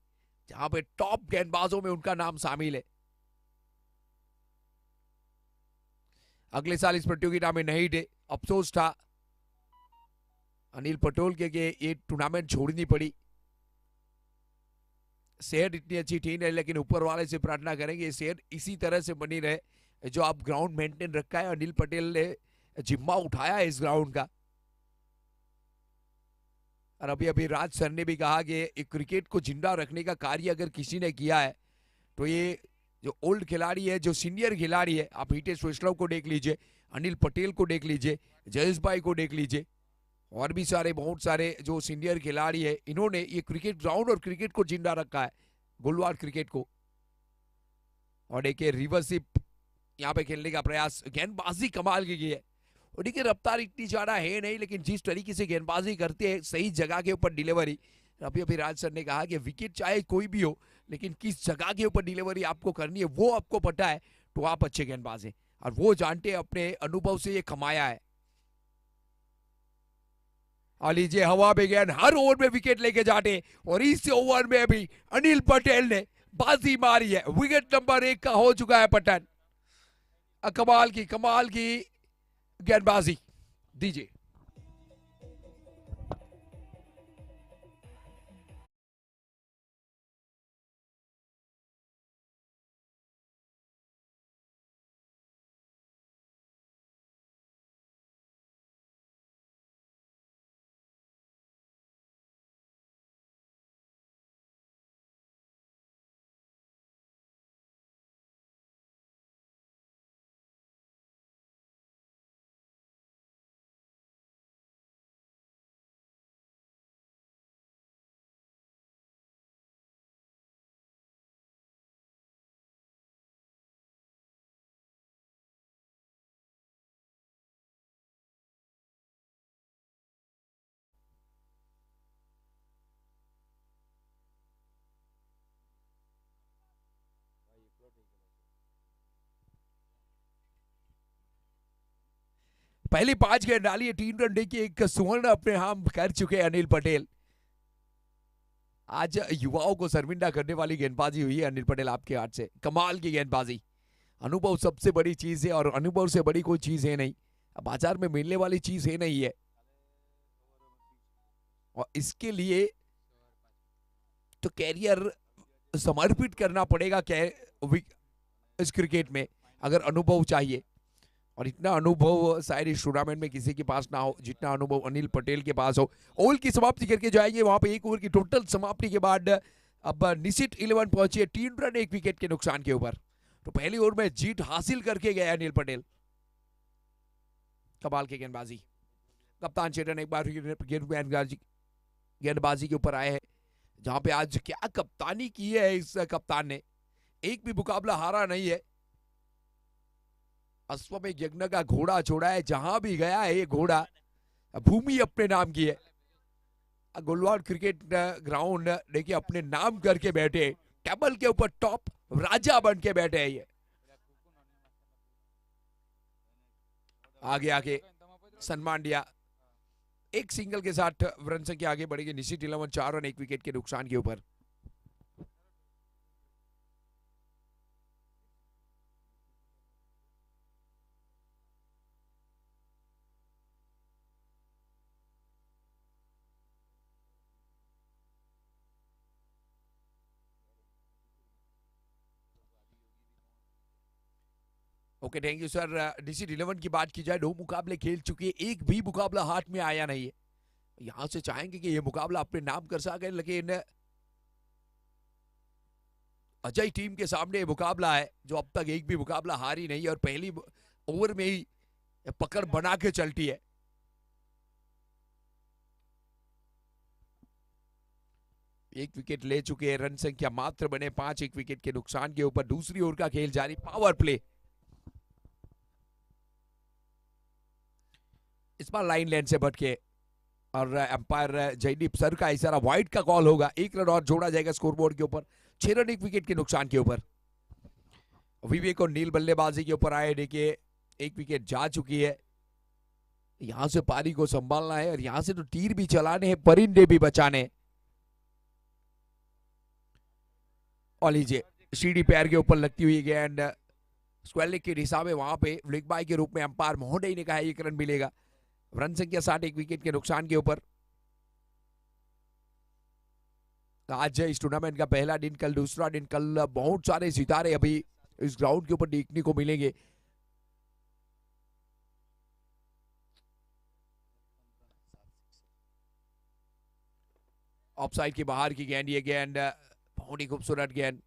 जहां पे टॉप गेंदबाजों में उनका नाम शामिल है. अगले साल इस प्रतियोगिता में नहीं थे, अफसोस था अनिल पटेल के ये टूर्नामेंट छोड़नी पड़ी. सेहत इतनी अच्छी थी नहीं, लेकिन ऊपर वाले से प्रार्थना करेंगे सेहत इसी तरह से बनी रहे. जो आप ग्राउंड मेंटेन रखा है, अनिल पटेल ने जिम्मा उठाया है इस ग्राउंड का. और अभी अभी राज सर ने भी कहा कि क्रिकेट को जिंदा रखने का कार्य अगर किसी ने किया है तो ये जो ओल्ड खिलाड़ी है, जो सीनियर खिलाड़ी है, आप हितेश वैष्णव को देख लीजिए, अनिल पटेल को देख लीजिए, जयेश भाई को देख लीजिए, और भी सारे बहुत सारे जो सीनियर खिलाड़ी है, इन्होंने ये क्रिकेट ग्राउंड और क्रिकेट को जिंदा रखा है, गुलवार क्रिकेट को। और देखिए रिवर्सिप यहाँ पे खेलने का प्रयास, गेंदबाजी कमाल की है। और देखिए रफ्तार इतनी ज्यादा है नहीं, लेकिन जिस तरीके से गेंदबाजी करते हैं, सही जगह के ऊपर डिलीवरी। अभी अभी राज सर ने कहा कि विकेट चाहे कोई भी हो, लेकिन किस जगह के ऊपर डिलीवरी आपको करनी है वो आपको पता है, तो आप अच्छे गेंदबाज हैं। और वो जानते हैं, अपने अनुभव से ये कमाया है। और लीजिए हवा में गेंद, हर ओवर में विकेट लेके जाते, और इस ओवर में भी अनिल पटेल ने बाजी मारी है। विकेट नंबर 1 का हो चुका है पटन। कमाल की गेंदबाजी दीजिए। पहली 5 गेंद डाली है, 3 रन देखिए, एक स्वर्ण अपने हाथ कर चुके हैं अनिल पटेल। आज युवाओं को शर्मिंदा करने वाली गेंदबाजी हुई है अनिल पटेल आपके हाथ से। कमाल की गेंदबाजी। अनुभव सबसे बड़ी चीज है, और अनुभव से बड़ी कोई चीज है नहीं, बाजार में मिलने वाली चीज है नहीं है। और इसके लिए तो कैरियर समर्पित करना पड़ेगा इस क्रिकेट में, अगर अनुभव चाहिए। और इतना अनुभव शायद इस टूर्नामेंट में किसी के पास ना हो जितना अनुभव अनिल पटेल के पास हो। ओवर की समाप्ति करके जाएंगे वहां पे। 1 ओवर की टोटल समाप्ति के बाद अब निशित 11 पहुंची है, 3 रन 1 विकेट के नुकसान के ऊपर। तो पहली ओवर में जीत हासिल करके गया अनिल पटेल। कमाल की गेंदबाजी। कप्तान चेतन एक बार गेंदबाजी के ऊपर आए हैं, जहां पे आज क्या कप्तानी की है इस कप्तान ने। एक भी मुकाबला हारा नहीं है। अश्वमेध यज्ञ का घोड़ा छोड़ा है, जहां भी गया है ये घोड़ा भूमि अपने नाम की है। गुलवार क्रिकेट ग्राउंड देखिए अपने नाम करके बैठे, टेबल के ऊपर टॉप राजा बन के बैठे हैं ये। आगे आगे सम्मान दिया, एक सिंगल के साथ रन संख्या आगे बढ़ेगी। निशित 11 4 रन 1 विकेट के नुकसान के ऊपर। Okay thank you sir. Nishit 11 की बात की जाए, 2 मुकाबले खेल चुके हैं, एक भी मुकाबला हाथ में आया नहीं है। यहां से चाहेंगे कि ये मुकाबला अपने नाम कर सके, लेकिन अजय टीम के सामने मुकाबला है जो अब तक एक भी मुकाबला हारी नहीं है, और पहली ओवर में ही पकड़ बना के चलती है। एक विकेट ले चुके हैं, रन संख्या मात्र बने 5 1 विकेट के नुकसान के ऊपर। दूसरी ओवर का खेल जारी, पावर प्ले। इस बार लाइन लेन से भटके, और अंपायर जयदीप सर का इशारा वाइड का कॉल होगा। 1 रन और जोड़ा जाएगा स्कोरबोर्ड के ऊपर, 6 रन 1 विकेट के नुकसान के ऊपर। विवेक और नील बल्लेबाजी के ऊपर आए, देखिए 1 विकेट जा चुकी है। यहां से पारी को संभालना है, और यहां से तो तीर भी चलाने हैं, परिंदे भी बचाने। और लीजिए सीढ़ी पैर के ऊपर लगती हुई गेंद स्क्वायर लेग की दिशा में, वहां पे फ्लिक बाय के रूप में अंपायर महोदय ने कहा 1 रन मिलेगा। रन संख्या 60 1 विकेट के नुकसान के ऊपर। आज इस टूर्नामेंट का पहला दिन, कल दूसरा दिन। कल बहुत सारे सितारे अभी इस ग्राउंड के ऊपर देखने को मिलेंगे। ऑफसाइड के बाहर की गेंद, ये गेंद बहुत ही खूबसूरत गेंद।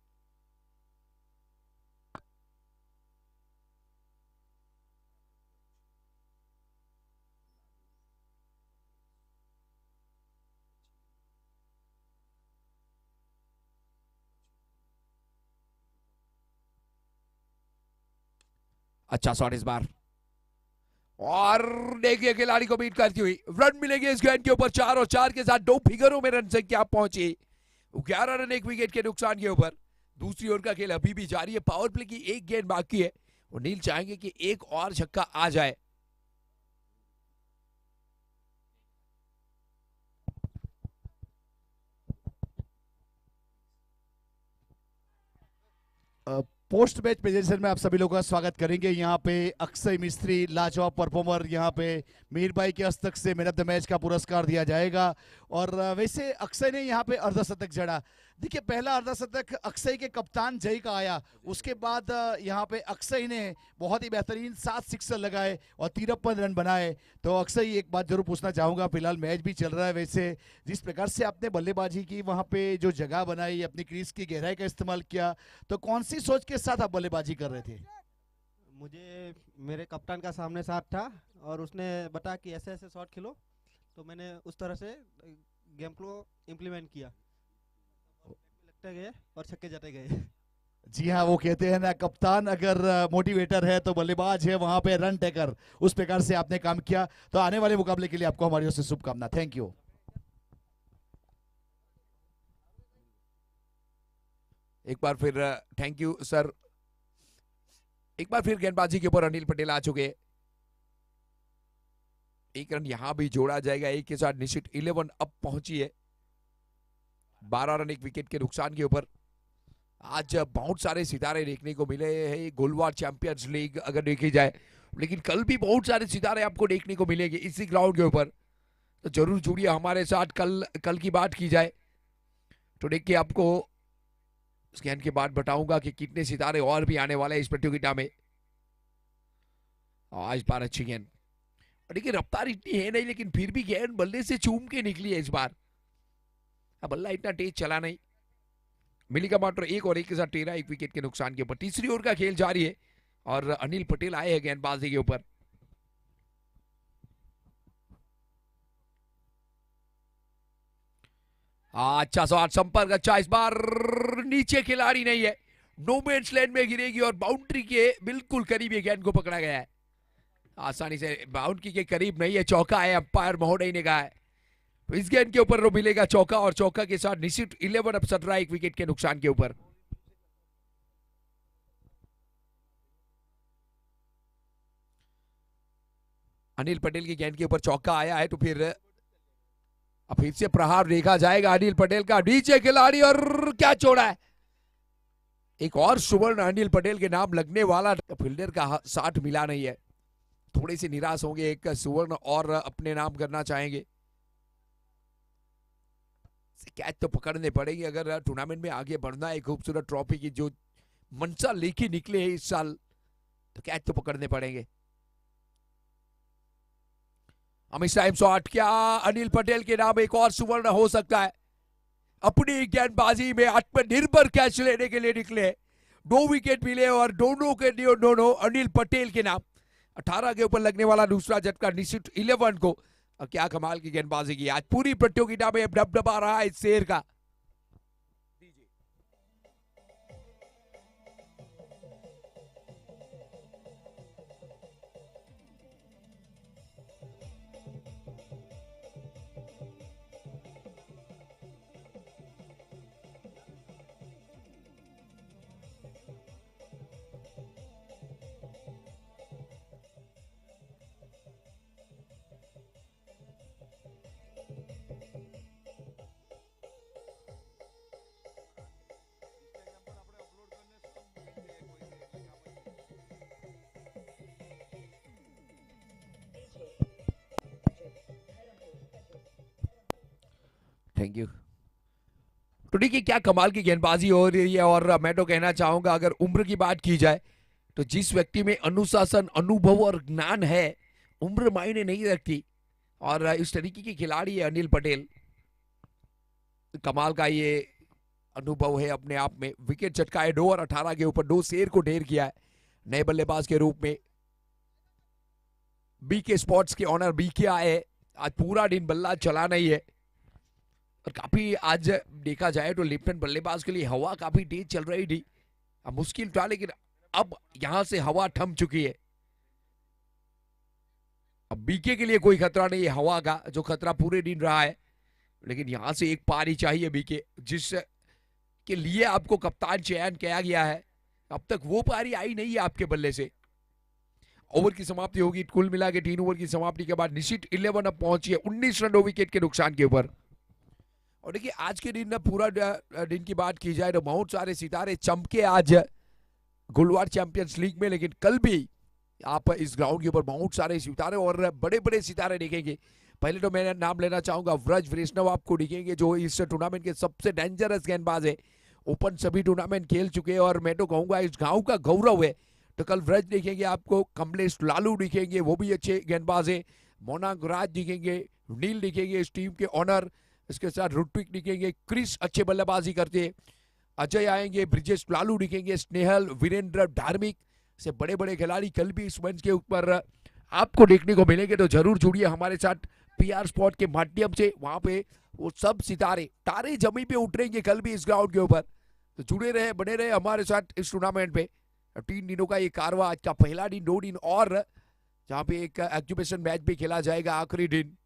अच्छा शॉट इस बार, और देखिए खिलाड़ी को बीट करती हुई रन मिलेंगे इस गेंद के ऊपर। 4 और 4 के साथ 2 फिगरों में रन संख्या पहुंची। 11 रन 1 विकेट के नुकसान के ऊपर। दूसरी ओर का खेल अभी भी जारी है। पावर प्ले की एक गेंद बाकी है और नील चाहेंगे कि एक और छक्का आ जाए। पोस्ट मैच प्रेजेंटेशन में आप सभी लोगों का स्वागत करेंगे। यहाँ पे अक्षय मिस्त्री लाजवाब परफॉर्मर, यहाँ पे मीर भाई के हस्तक से मैन ऑफ द मैच का पुरस्कार दिया जाएगा। और वैसे अक्षय ने यहाँ पे अर्धशतक जड़ा। देखिए पहला अर्धशतक अक्षय के कप्तान जय का आया, उसके बाद यहाँ पे अक्षय ने बहुत ही बेहतरीन 7 सिक्सर लगाए और 53 रन बनाए। तो अक्षय एक बात जरूर पूछना चाहूंगा, फिलहाल मैच भी चल रहा है, वैसे जिस प्रकार से आपने बल्लेबाजी की, वहाँ पे जो जगह बनाई, अपनी क्रीज की गहराई का इस्तेमाल किया, तो कौन सी सोच के साथ आप बल्लेबाजी कर रहे थे? मुझे मेरे कप्तान का सामने साथ था और उसने बताया कि ऐसे ऐसे शॉट खेलो, तो मैंने उस तरह से गेम को इम्प्लीमेंट किया। लगते गए और छक्के जटे गए। जी हाँ, वो कहते हैं ना, कप्तान अगर मोटिवेटर है तो बल्लेबाज है वहां पे रन टेकर। उस प्रकार से आपने काम किया। तो आने वाले मुकाबले के लिए आपको हमारी ओर से शुभकामना। Thank you. एक बार फिर थैंक यू सर। एक बार फिर गेंदबाजी के ऊपर अनिल पटेल आ चुके। एक रन यहां भी जोड़ा जाएगा। एक के साथ निश्चित 11 अब पहुंची है। 12 रन 1 विकेट के नुकसान के ऊपर। आज बहुत सारे सितारे देखने को मिले हैं गोलवार चैंपियंस लीग अगर देखी जाए, लेकिन कल भी बहुत सारे सितारे आपको देखने को मिलेंगे इसी ग्राउंड के ऊपर। तो जरूर जुड़िए हमारे साथ। कल की बात की जाए तो देखिए आपको इस गेंद के बाद बताऊंगा कि कितने सितारे और भी आने वाले हैं इस प्रतियोगिता में। आज बार अच्छी गेंद, देखिए रफ्तार इतनी है नहीं, लेकिन फिर भी गेंद बल्ले से चूम के निकली है इस बार। बल्ला इतना तेज चला नहीं। मिलेगा मात्र 1 और 1 के साथ 13 1 विकेट के नुकसान के ऊपर। तीसरी ओवर का खेल जारी है और अनिल पटेल आए हैं गेंदबाजी के ऊपर। अच्छा शॉट, संपर्क अच्छा इस बार। नीचे खिलाड़ी नहीं है, नो मैंस लैंड में गिरेगी और बाउंड्री के बिल्कुल करीब ये गेंद को पकड़ा गया है। आसानी से बाउंड्री के करीब नहीं है, चौका है अंपायर महोदय ने कहा है। तो इस गेंद के ऊपर मिलेगा चौका और चौका के साथ निश्चित 11 अब 17 1 विकेट के नुकसान के ऊपर। अनिल पटेल की गेंद के ऊपर चौका आया है तो फिर से प्रहार देखा जाएगा अनिल पटेल का। नीचे खिलाड़ी और क्या छोड़ा है। एक और सुवर्ण अनिल पटेल के नाम लगने वाला, फील्डर का साथ मिला नहीं है। थोड़े से निराश होंगे, एक सुवर्ण और अपने नाम करना चाहेंगे। कैच तो पकड़ने पड़ेगी अगर टूर्नामेंट में आगे बढ़ना है। खूबसूरत ट्रॉफी की जो मंशा लेके निकले हैं इस साल, तो कैच तो पकड़ने पड़ेंगे। इस टाइम शॉट, क्या अनिल पटेल के नाम एक और सुवर्ण हो सकता है। अपनी गेंदबाजी में आत्मनिर्भर कैच लेने के लिए निकले। 2 विकेट मिले और दोनों अनिल पटेल के नाम। 18 के ऊपर लगने वाला दूसरा झटका निश्चित 11 को। और क्या कमाल की गेंदबाजी की आज पूरी प्रतियोगिता में दबदबा रहा है इस शेर का। Thank you. तो देखिए क्या कमाल की गेंदबाजी हो रही है। और मैं तो कहना चाहूंगा अगर उम्र की बात की जाए तो जिस व्यक्ति में अनुशासन, अनुभव और ज्ञान है, उम्र मायने नहीं रखती। और इस तरीके के खिलाड़ी है अनिल पटेल। कमाल का ये अनुभव है अपने आप में। विकेट चटकाए 2 और 18 के ऊपर 2 शेर को ढेर किया है नए बल्लेबाज के रूप में। बीके स्पोर्ट्स के ऑनर बीके आए, आज पूरा दिन बल्ला चलाना ही है। और काफी आज देखा जाए तो लेफ्ट हैंड बल्लेबाज के लिए हवा काफी तेज चल रही थी, अब मुश्किल था, लेकिन अब यहां से हवा थम चुकी है। अब बीके के लिए कोई खतरा नहीं है हवा का, जो खतरा पूरे दिन रहा है, लेकिन यहां से एक पारी चाहिए बीके, जिस के लिए आपको कप्तान चयन किया गया है। अब तक वो पारी आई नहीं है आपके बल्ले से। ओवर की समाप्ति होगी, कुल मिला के 3 ओवर की समाप्ति के बाद निश्चित 11 अब पहुंची है 19 रन 2 विकेट के नुकसान के ऊपर। और देखिए आज के दिन पूरा दिन की बात की जाए तो बहुत सारे सितारे चमके आज गुलवार चैंपियंस लीग में, लेकिन कल भी आप इस ग्राउंड के ऊपर बहुत सारे सितारे और बड़े बड़े सितारे देखेंगे। पहले तो मैं नाम लेना चाहूंगा व्रज वैष्णव आपको दिखेंगे, जो इस टूर्नामेंट के सबसे डेंजरस गेंदबाज है। ओपन सभी टूर्नामेंट खेल चुके हैं और मैं तो कहूंगा इस गांव का गौरव है। तो कल व्रज दिखेंगे आपको, कमलेश लालू दिखेंगे, वो भी अच्छे गेंदबाज है। मोनांग राज दिखेंगे, नील दिखेंगे इस टीम के ऑनर, इसके साथ ऋत्विक दिखेंगे, क्रिस अच्छे बल्लेबाजी करते हैं, अजय आएंगे, ब्रिजेश लालू दिखेंगे, स्नेहल, वीरेंद्र, धार्मिक से बड़े बड़े खिलाड़ी कल भी इस मंच के ऊपर आपको देखने को मिलेंगे। तो जरूर जुड़िए हमारे साथ पीआर स्पॉट के माध्यम से, वहां पे वो सब सितारे तारे जमी पे उतरेंगे कल भी इस ग्राउंड के ऊपर। तो जुड़े रहे, बने रहे हमारे साथ इस टूर्नामेंट पे। 3 दिनों का ये कारवा, आज का पहला दिन, 2 दिन और जहां पे एक एग्जीबिशन मैच भी खेला जाएगा आखिरी दिन।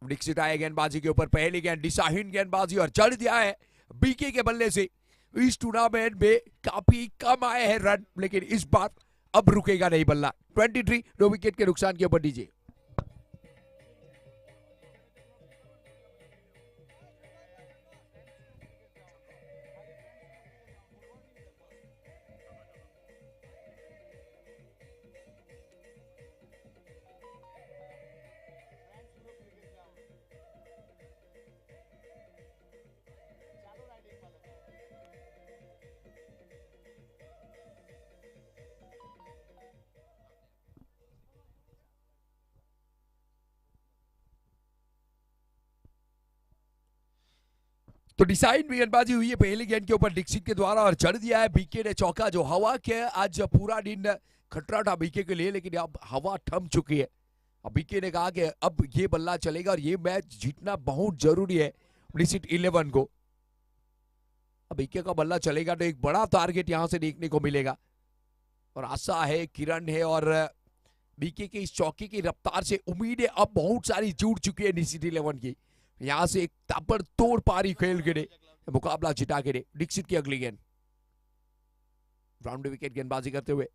दीक्षित आए गेंदबाजी के ऊपर, पहली गेंद दिशाहीन गेंदबाजी और जड़ दिया है बीके के बल्ले से। इस टूर्नामेंट में काफी कम आए हैं रन, लेकिन इस बार अब रुकेगा नहीं बल्ला। 23 2 विकेट के नुकसान के ऊपर डीजे। तो डिसाइड भी गेंदबाजी हुई है पहली गेंद के ऊपर दीक्षित के द्वारा और जड़ दिया है बीके ने चौका, जो हवा के आज पूरा दिन खतरा था बीके के लिए, लेकिन अब हवा थम चुकी है। अब बीके ने कहा कि अब ये बल्ला चलेगा और ये मैच जीतना बहुत जरूरी है निश्चित 11 को। अब बीके का बल्ला चलेगा तो एक बड़ा टारगेट यहां से देखने को मिलेगा और आशा है, किरण है और बीके के इस चौके की रफ्तार से उम्मीद है अब बहुत सारी जुड़ चुकी है निश्चित 11 की। यहां से एक ताबड़तोड़ पारी खेल के मुकाबला जिता के दीक्षित की अगली गेंद, राउंड विकेट गेंदबाजी करते हुए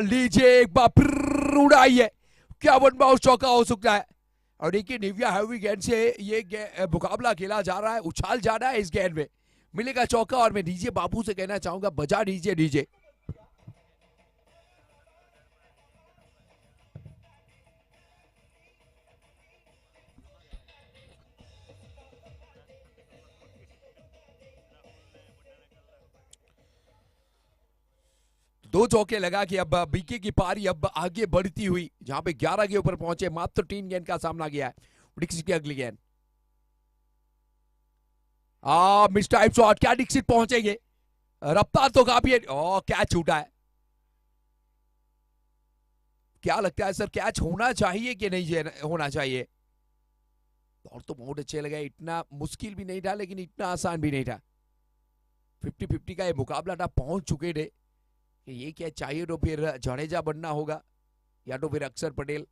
लीजिए एक बार फिर उड़ाई है, क्या वन बाउंस चौका हो सकता है। और देखिए निव्या हैवी गेंद से ये मुकाबला खेला जा रहा है, उछाल जा रहा है इस गेंद में, मिलेगा चौका। और मैं डीजे बाबू से कहना चाहूंगा बजा दीजिए डीजे। दो चौके लगा कि अब बीके की पारी अब आगे बढ़ती हुई, जहां पे 11 के ऊपर पहुंचे, मात्र 3 गेंद का सामना किया है। दीक्षित की अगली गेंद, मिस टाइप शॉट, क्या दीक्षित पहुंचेंगे? रफ्तार तो काफी है, कैच छूटा है। क्या लगता है सर, कैच होना चाहिए कि नहीं होना चाहिए? और तो बहुत अच्छे लगे, इतना मुश्किल भी नहीं था लेकिन इतना आसान भी नहीं था। 50-50 का ये मुकाबला था, पहुंच चुके थे कि ये क्या चाहिए तो फिर जडेजा बनना होगा या तो फिर अक्षर पटेल।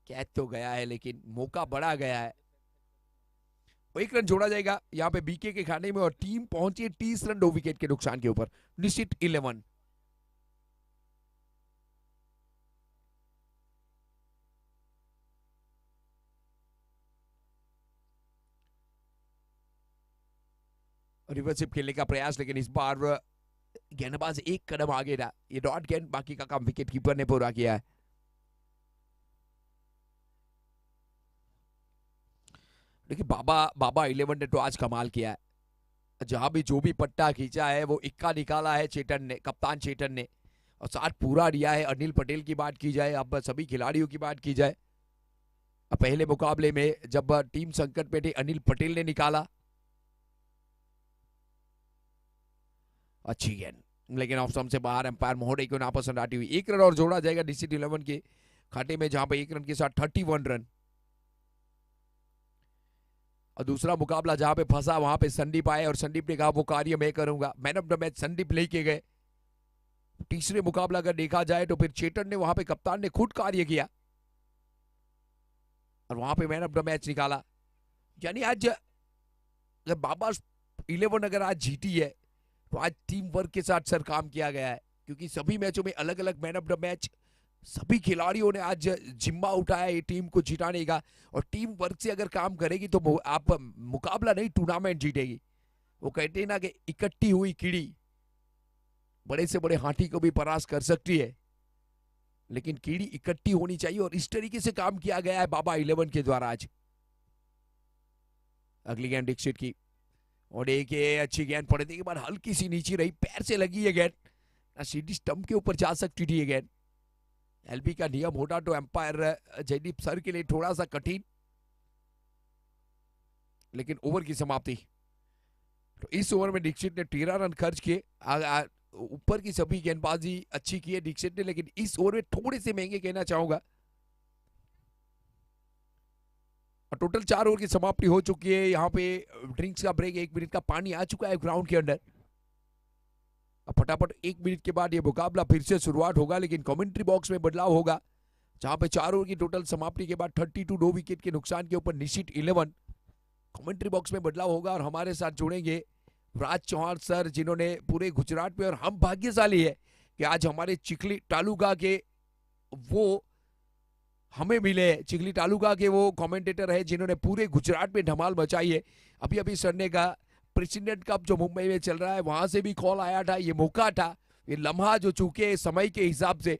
कैच तो गया है लेकिन मौका बड़ा गया है, 1 रन जोड़ा जाएगा यहां पे बीके के खाने में और टीम पहुंची 30 रन 2 विकेट के नुकसान के ऊपर निश्चित 11। रिवर्सिप खेलने का प्रयास, लेकिन इस बार गेंदबाज एक कदम आगे था, ये डॉट गेंद, बाकी का काम विकेट कीपर ने पूरा किया है। देखिए बाबा 11 ने तो आज कमाल किया है, जहां भी जो भी पट्टा खींचा है वो इक्का निकाला है चेतन ने, कप्तान चेतन ने। और साथ पूरा दिया है। अनिल पटेल की बात की जाए, अब सभी खिलाड़ियों की बात की जाए, पहले मुकाबले में जब टीम संकट में थी अनिल पटेल ने निकाला अच्छी गेंद, लेकिन ऑफ से बाहर। एम्पायर महोदय को नापसंद आती हुई 1 रन और जोड़ा जाएगा डीसीटी 11 के खाते में, जहां पे 1 रन के साथ 31 रन। और दूसरा मुकाबला जहां पे फंसा वहां पे संदीप आए और संदीप ने कहा वो कार्य मैं करूंगा। Man of the match Sandeep लेके गए। तीसरे मुकाबला अगर देखा जाए तो फिर चेतन ने वहां पे कप्तान ने खुद कार्य किया और वहां पे मैन ऑफ द मैच निकाला। यानी आज अगर बाबा 11 अगर आज जीती है तो आज टीम वर्क के साथ सर काम किया गया है, क्योंकि सभी मैचों में अलग अलग मैन ऑफ द मैच सभी खिलाड़ियों ने आज जिम्मा उठाया ये टीम को जिताने का। और टीम वर्क से अगर काम करेगी तो आप मुकाबला नहीं टूर्नामेंट जीतेगी। वो कहते हैं ना कि इकट्ठी हुई कीड़ी बड़े से बड़े हाथी को भी परास्त कर सकती है, लेकिन कीड़ी इकट्ठी होनी चाहिए और इस तरीके से काम किया गया है बाबा 11 के द्वारा आज। अगली गेंद दीक्षित की और एक ये अच्छी गेंद पड़ने के बाद हल्की सी नीचे रही, पैर से लगी है गेंद, सीधी स्टंप के ऊपर जा सकती थी ये गेंद। एलबी का नियम होता तो एम्पायर जयदीप सर के लिए थोड़ा सा कठिन, लेकिन ओवर की समाप्ति। तो इस ओवर में दीक्षित ने 13 रन खर्च किए। ऊपर की सभी गेंदबाजी अच्छी की है दीक्षित ने, लेकिन इस ओवर में थोड़े से महंगे कहना चाहूंगा। टोटल 4 ओवर की समाप्ति हो चुकी है। यहाँ पे ड्रिंक्स का ब्रेक, 1 मिनट का पानी आ चुका है ग्राउंड के अंदर। अब फटाफट 1 मिनट के बाद ये मुकाबला फिर से शुरुआत होगा, लेकिन कमेंट्री बॉक्स में बदलाव होगा, जहां पे 4 ओवर की टोटल समाप्ति के बाद 32 2 विकेट के नुकसान के ऊपर निश्चित 11 कमेंट्री बॉक्स में बदलाव होगा। और हमारे साथ जुड़ेंगे राज चौहान सर, जिन्होंने पूरे गुजरात में, और हम भाग्यशाली है कि आज हमारे चिखली तालुका के वो हमें मिले, चिखली तालुका के वो कमेंटेटर है जिन्होंने पूरे गुजरात में धमाल मचाई है। अभी अभी सर ने कहा प्रेसिडेंट कप जो मुंबई में चल रहा है वहां से भी कॉल आया था, ये मौका था, ये लम्हा जो चूके समय के हिसाब से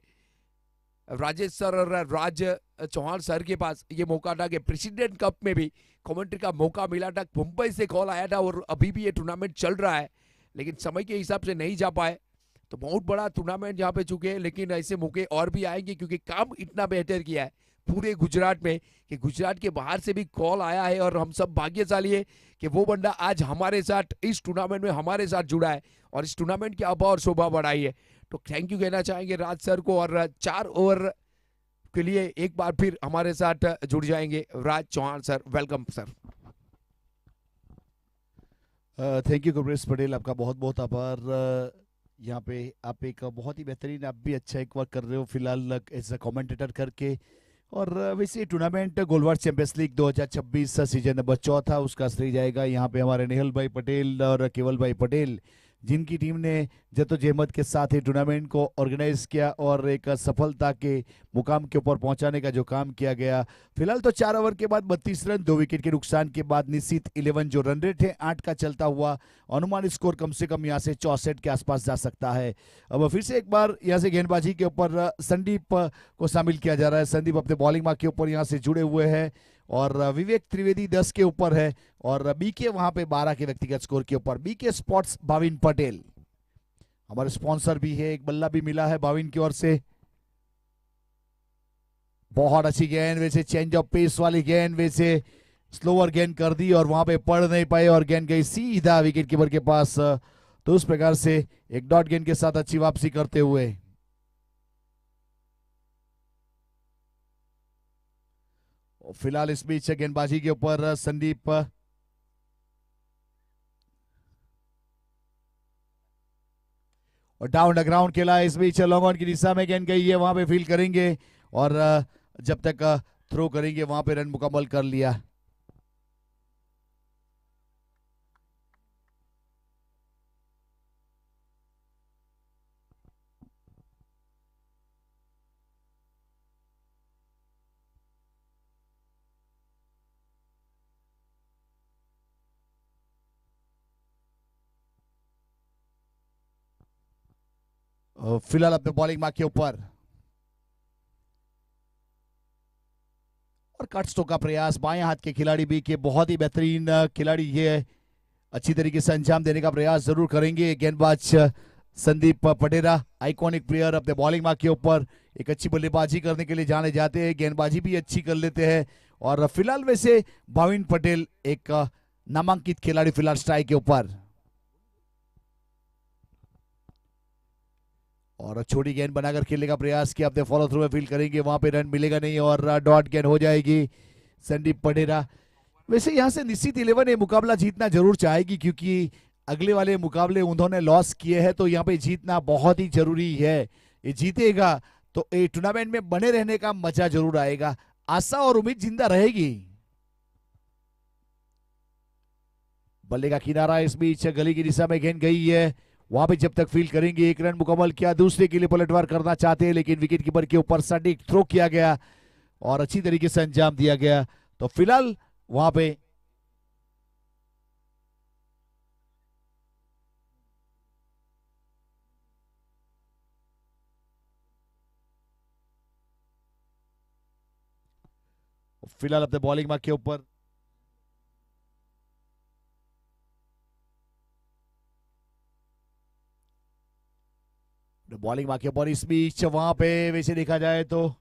राजेश सर और राज चौहान सर के पास ये मौका था कि प्रेसिडेंट कप में भी कमेंट्री का मौका मिला था। मुंबई से कॉल आया था और अभी भी ये टूर्नामेंट चल रहा है, लेकिन समय के हिसाब से नहीं जा पाए। तो बहुत बड़ा टूर्नामेंट यहाँ पे चुके हैं, लेकिन ऐसे मौके और भी आएंगे, क्योंकि काम इतना बेहतर किया है पूरे गुजरात में कि गुजरात के बाहर से भी कॉल आया है। और हम सब भाग्यशाली है कि वो बंदा आज हमारे साथ इस टूर्नामेंट में हमारे साथ जुड़ा है और इस टूर्नामेंट की आभा और शोभा बढ़ाई है। तो थैंक यू कहना चाहेंगे राज सर को। और 4 ओवर के लिए एक बार फिर हमारे साथ जुड़ जाएंगे Raj Chauhan sir. Welcome sir. Thank you Gurpreet Patel, आपका बहुत बहुत आभार। यहाँ पे आप एक बहुत ही बेहतरीन, आप भी अच्छा एक वर्क कर रहे हो फिलहाल एज अ कमेंटेटर करके। और वैसे टूर्नामेंट गोलवार चैंपियंस लीग 2026 सीजन नंबर 4 उसका श्रेय जाएगा यहाँ पे हमारे नेहल भाई पटेल और केवल भाई पटेल, जिनकी टीम ने जद्दोजहद के साथ ही टूर्नामेंट को ऑर्गेनाइज किया और एक सफलता के मुकाम के ऊपर पहुंचाने का जो काम किया गया। फिलहाल तो 4 ओवर के बाद 32 रन 2 विकेट के नुकसान के बाद निश्चित 11 जो रन रेट है 8 का चलता हुआ अनुमानित स्कोर कम से कम यहाँ से 64 के आसपास जा सकता है। अब फिर से एक बार यहाँ से गेंदबाजी के ऊपर संदीप को शामिल किया जा रहा है। संदीप अपने बॉलिंग मार्क के ऊपर यहाँ से जुड़े हुए हैं और विवेक त्रिवेदी 10 के ऊपर है और बीके वहां पे 12 के व्यक्तिगत स्कोर के ऊपर। बीके स्पोर्ट्स भाविन पटेल हमारे स्पॉन्सर भी है, एक बल्ला भी मिला है भाविन की ओर से। बहुत अच्छी गेंद, वैसे चेंज ऑफ पेस वाली गेंद, वैसे स्लोअर गेंद कर दी और वहां पे पढ़ नहीं पाए और गेंद गई सीधा विकेट कीपर के पास। तो उस प्रकार से एक डॉट गेंद के साथ अच्छी वापसी करते हुए फिलहाल इस बीच गेंदबाजी के ऊपर संदीप और डाउन द ग्राउंड खेला। इस बीच लॉन्ग ऑन की दिशा में गेंद गई है, वहां पे फील करेंगे और जब तक थ्रो करेंगे वहां पे रन मुकम्मल कर लिया। फिलहाल अपने बॉलिंग मार्क के ऊपर और कट स्ट्रोक का प्रयास, बाएं हाथ के खिलाड़ी भी के बहुत ही बेहतरीन खिलाड़ी ये अच्छी तरीके से अंजाम देने का प्रयास जरूर करेंगे। गेंदबाज संदीप पटेरा आइकॉनिक प्लेयर अपने बॉलिंग मार्क के ऊपर एक अच्छी बल्लेबाजी करने के लिए जाने जाते हैं, गेंदबाजी भी अच्छी कर लेते हैं। और फिलहाल वैसे भाविन पटेल एक नामांकित खिलाड़ी फिलहाल स्ट्राइक के ऊपर। और छोटी गेंद बनाकर खेलने का प्रयास किया, अपने फॉलो थ्रू में फील्ड करेंगे, वहां पे रन मिलेगा नहीं और डॉट गेंद हो जाएगी संदीप पटेरा। वैसे यहां से निश्चित 11 ये मुकाबला जीतना जरूर चाहेगी, क्योंकि अगले वाले मुकाबले उन्होंने लॉस किए हैं, तो यहाँ पे जीतना बहुत ही जरूरी है। ये जीतेगा तो ये टूर्नामेंट में बने रहने का मजा जरूर आएगा, आशा और उम्मीद जिंदा रहेगी। बल्ले का किनारा, इस बीच गली की दिशा में गेंद गई है, वहां पे जब तक फील्ड करेंगे। एक रन मुकम्मल किया, दूसरे के लिए पलटवार करना चाहते हैं, लेकिन विकेट कीपर के ऊपर सटीक थ्रो किया गया और अच्छी तरीके से अंजाम दिया गया। तो फिलहाल वहां पे फिलहाल अपने बॉलिंग मार्क के ऊपर बॉलिंग मार्क के ऊपर इस बीच वहां पे वैसे देखा जाए तो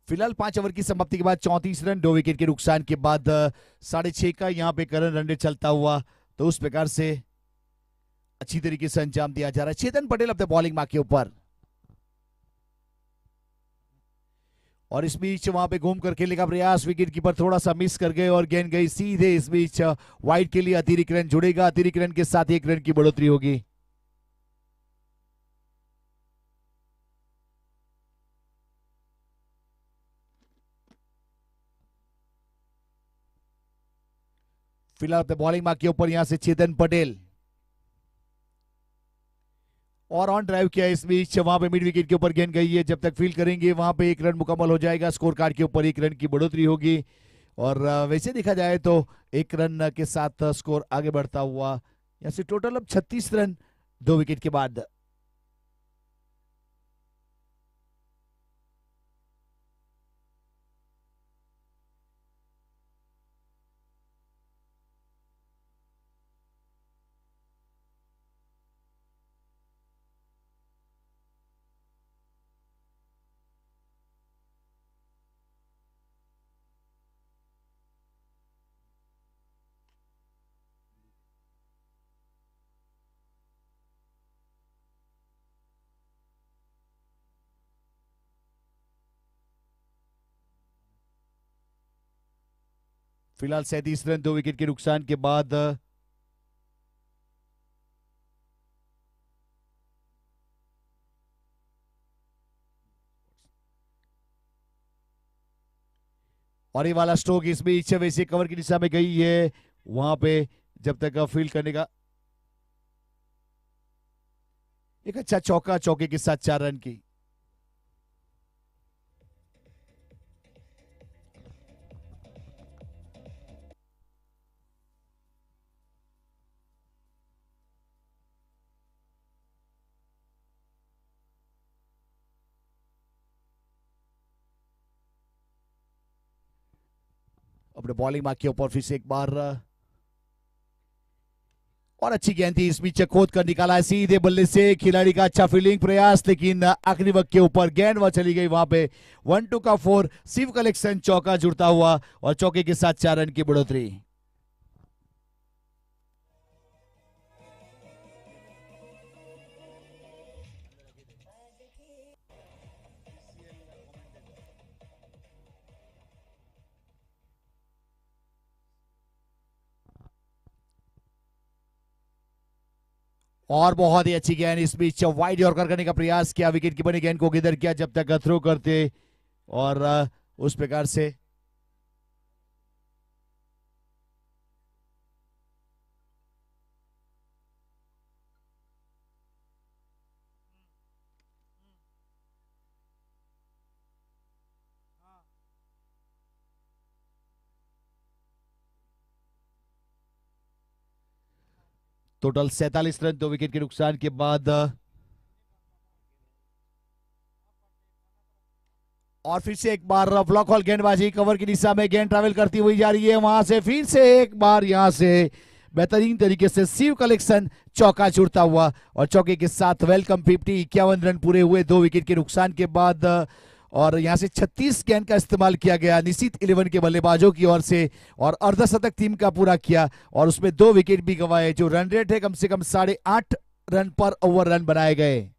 फिलहाल 5 ओवर की समाप्ति के बाद 34 रन, 2 विकेट के नुकसान के बाद 6.5 का यहाँ पे करंट रन रेट चलता हुआ, तो उस प्रकार से अच्छी तरीके से अंजाम दिया जा रहा है। चेतन पटेल अपने बॉलिंग मार्क के ऊपर और इस बीच वहां पे घूम कर खेलने का प्रयास, विकेट कीपर थोड़ा सा मिस कर गए और गेंद गई सीधे इस बीच वाइड के लिए। अतिरिक्त रन जुड़ेगा, अतिरिक्त रन के साथ 1 रन की बढ़ोतरी होगी। फिलहाल अपने बॉलिंग मार्क के ऊपर यहां से चेतन पटेल और ऑन ड्राइव किया, इस बीच वहां पे मिड विकेट के ऊपर गेंद गई है, जब तक फील्ड करेंगे वहां पे 1 रन मुकम्मल हो जाएगा, स्कोर कार्ड के ऊपर 1 रन की बढ़ोतरी होगी। और वैसे देखा जाए तो 1 रन के साथ स्कोर आगे बढ़ता हुआ, यहाँ से टोटल अब 36 रन 2 विकेट के बाद। फिलहाल 37 रन 2 विकेट के नुकसान के बाद और ये वाला स्ट्रोक इस बीच वैसे कवर की दिशा में गई है, वहां पे जब तक फील्ड करने का एक अच्छा चौका, चौके के साथ 4 रन की। अपने बॉलिंग मार्क के ऊपर फिर से एक बार और अच्छी गेंद थी, इस बीच खोद कर निकाला है सीधे बल्ले से, खिलाड़ी का अच्छा फील्डिंग प्रयास, लेकिन आखिरी वक्त के ऊपर गेंद वहां चली गई। वहां पे 1-2 का 4 शिव कलेक्शन चौका जुड़ता हुआ और चौके के साथ 4 रन की बढ़ोतरी। और बहुत ही अच्छी गेंद इस बीच वाइड यॉर्कर करने का प्रयास किया, विकेट कीपर ने गेंद को गिदर किया जब तक थ्रो करते, और उस प्रकार से टोटल 47 रन 2 विकेट के नुकसान के बाद। और फिर से एक बार ब्लॉक हॉल गेंदबाजी, कवर की दिशा में गेंद ट्रैवल करती हुई जा रही है, वहां से फिर से एक बार यहां से बेहतरीन तरीके से शिव कलेक्शन चौका जुड़ता हुआ, और चौके के साथ वेलकम 50, 51 रन पूरे हुए 2 विकेट के नुकसान के बाद। और यहां से 36 गेंद का इस्तेमाल किया गया निश्चित 11 के बल्लेबाजों की ओर से, और अर्धशतक टीम का पूरा किया, और उसमें 2 विकेट भी गंवाए। जो रन रेट है कम से कम 8.5 रन पर ओवर रन बनाए गए।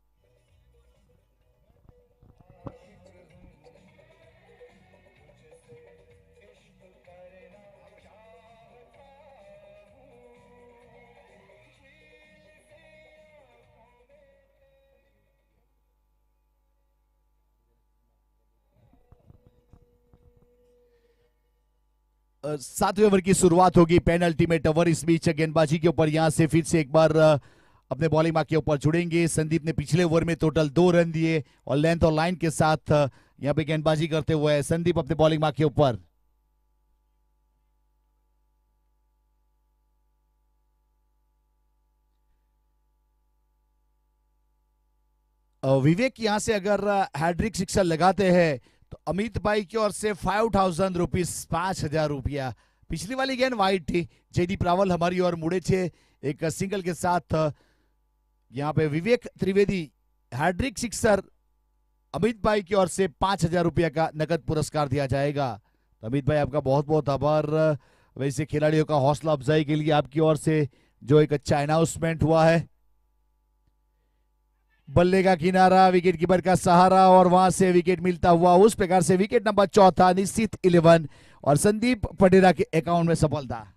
सातवें ओवर की शुरुआत होगी, पेनल्टीमेट ओवर इस बीच गेंदबाजी के ऊपर यहां से फिर से एक बार अपने बॉलिंग मार्क के ऊपर जुड़ेंगे। संदीप ने पिछले ओवर में टोटल 2 रन दिए, और लेंथ और लाइन के साथ यहां पे गेंदबाजी करते हुए संदीप अपने बॉलिंग मार्क के ऊपर। विवेक यहां से अगर हैड्रिक सिक्सर लगाते हैं तो अमित भाई की ओर से 5000 रुपीज, 5000 रुपया। पिछली वाली गेंद वाइड थी, जयदीप रावल हमारी ओर मुड़े थे एक सिंगल के साथ। यहां पे विवेक त्रिवेदी हैड्रिक सिक्सर, अमित भाई की ओर से 5000 रुपया का नगद पुरस्कार दिया जाएगा। तो अमित भाई आपका बहुत बहुत आभार। वैसे खिलाड़ियों का हौसला अफजाई के लिए आपकी ओर से जो एक अच्छा अनाउंसमेंट हुआ है। बल्ले का किनारा, विकेट कीपर का सहारा, और वहां से विकेट मिलता हुआ, उस प्रकार से विकेट नंबर 4 निश्चित 11, और संदीप पटेरा के अकाउंट में सफलता।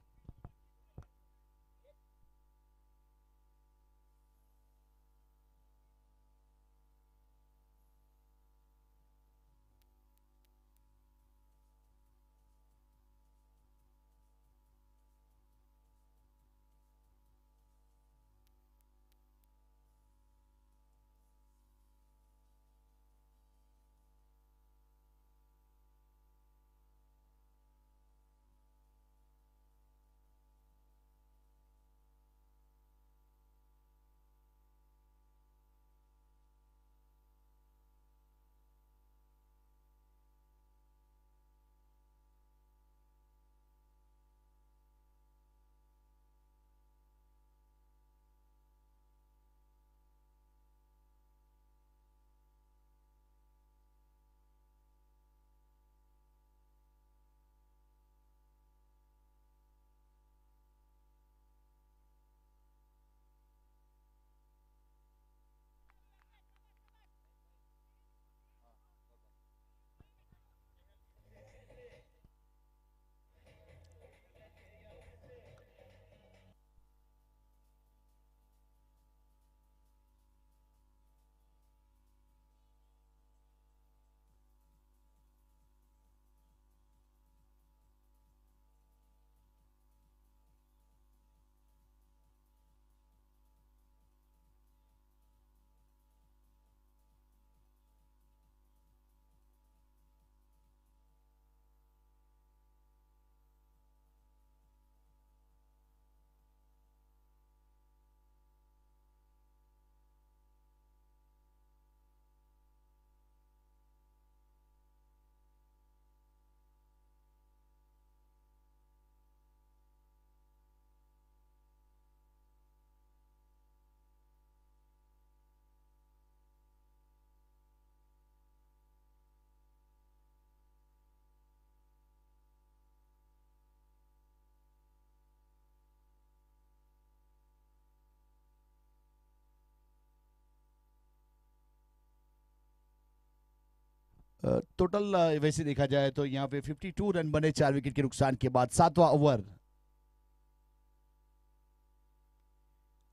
टोटल वैसे देखा जाए तो यहाँ पे 52 रन बने 4 विकेट के नुकसान के बाद। 7वां ओवर,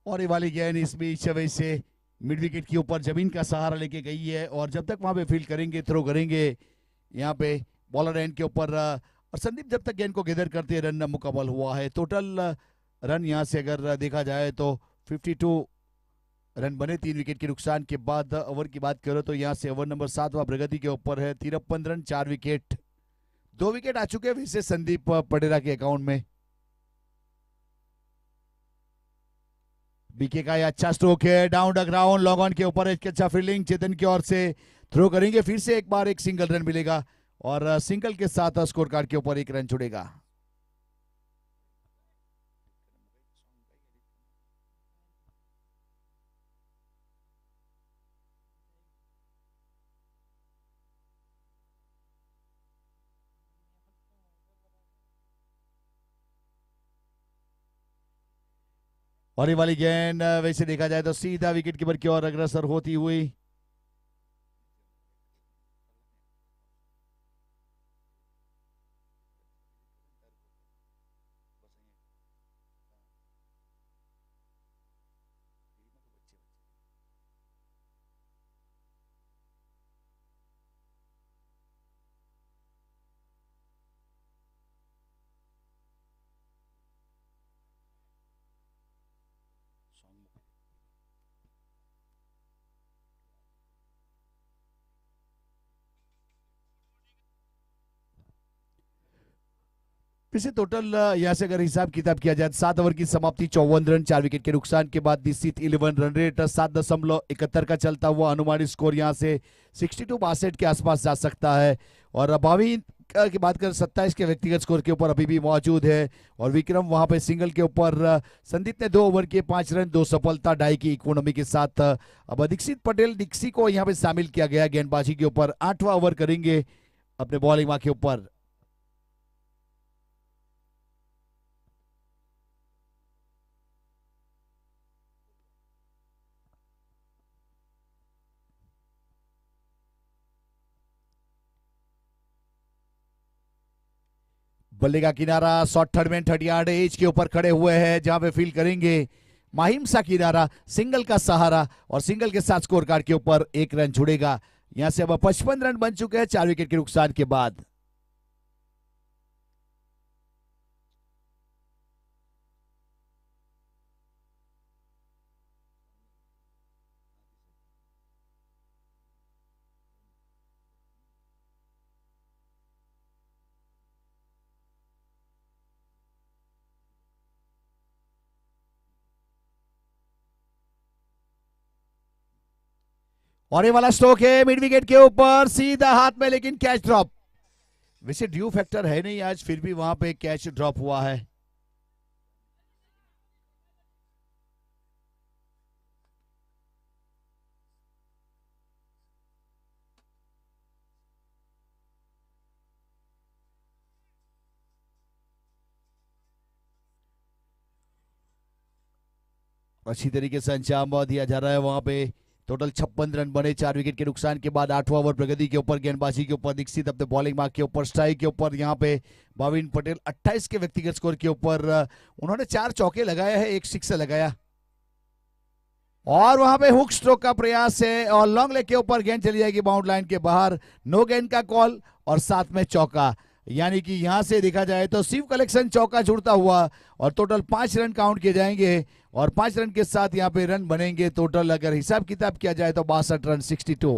और ये वाली गेंद इस बीच वैसे मिड विकेट के ऊपर जमीन का सहारा लेके गई है, और जब तक वहां पे फील्ड करेंगे, थ्रो करेंगे यहाँ पे बॉलर एंड के ऊपर, और संदीप जब तक गेंद को गैदर करते रन मुकम्मल हुआ है। टोटल रन यहाँ से अगर देखा जाए तो 52 रन बने 3 विकेट के नुकसान के बाद। ओवर की बात करो तो यहाँ से ओवर नंबर 7 प्रगति के ऊपर है, 53 रन 4 विकेट, 2 विकेट आ चुके हैं वैसे संदीप पटेरा के अकाउंट में। बीके का ये अच्छा स्ट्रोक है, down the ground, long on के ऊपर एक अच्छा फील्डिंग चेतन की ओर से, थ्रो करेंगे फिर से एक बार, एक सिंगल रन मिलेगा और सिंगल के साथ स्कोर कार्ड के ऊपर 1 रन छुड़ेगा। और ये वाली गेंद वैसे देखा जाए तो सीधा विकेट कीपर की ओर अग्रसर होती हुई। वैसे टोटल यहाँ से अगर हिसाब किताब किया जाए 7 ओवर की समाप्ति 54 रन 4 विकेट के नुकसान के बाद निश्चित 11 रन रेट 7.71 का चलता हुआ अनुमानित स्कोर यहाँ से 62 के आसपास जा सकता है। और भावी की बात करें 27 के व्यक्तिगत स्कोर के ऊपर अभी भी मौजूद है, और विक्रम वहां पे सिंगल के ऊपर, संदीप ने 2 ओवर के 5 रन 2 सफलता 2.5 की इकोनॉमी के साथ। अब दीक्षित पटेल डिक्सी को यहाँ पे शामिल किया गया गेंदबाजी के ऊपर, 8वां ओवर करेंगे अपने बॉलिंग माँ के ऊपर। बल्ले का किनारा शॉर्ट थर्ड में 30 यार्ड एज के ऊपर खड़े हुए हैं, जहां पे फील्ड करेंगे माहिम सा किनारा, सिंगल का सहारा, और सिंगल के साथ स्कोर कार्ड के ऊपर 1 रन जुड़ेगा। यहां से अब 55 रन बन चुके हैं 4 विकेट के नुकसान के बाद। और ये वाला स्ट्रोक है मिड विकेट के ऊपर सीधा हाथ में, लेकिन कैच ड्रॉप। वैसे ड्यू फैक्टर है नहीं आज, फिर भी वहां पे कैच ड्रॉप हुआ है। अच्छी तरीके से अंजाम दिया जा रहा है वहां पे। टोटल 56 रन बने 4 विकेट के नुकसान के बाद। 8वां ओवर प्रगति के ऊपर, गेंदबाजी के ऊपर दीक्षित अपने बॉलिंग मार्क के ऊपर, स्ट्राइक के ऊपर यहाँ पे भाविन पटेल 28 के व्यक्तिगत स्कोर के ऊपर उन्होंने 4 चौके लगाया है, 1 सिक्स लगाया, और वहां पे हुक स्ट्रोक का प्रयास है और लॉन्ग लेग के ऊपर गेंद चली जाएगी बाउंड लाइन के बाहर। नो गेंद का कॉल और साथ में चौका, यानी कि यहां से देखा जाए तो शिव कलेक्शन चौका जुड़ता हुआ, और टोटल 5 रन काउंट किए जाएंगे, और 5 रन के साथ यहां पे रन बनेंगे। टोटल अगर हिसाब किताब किया जाए तो 62 रन 62।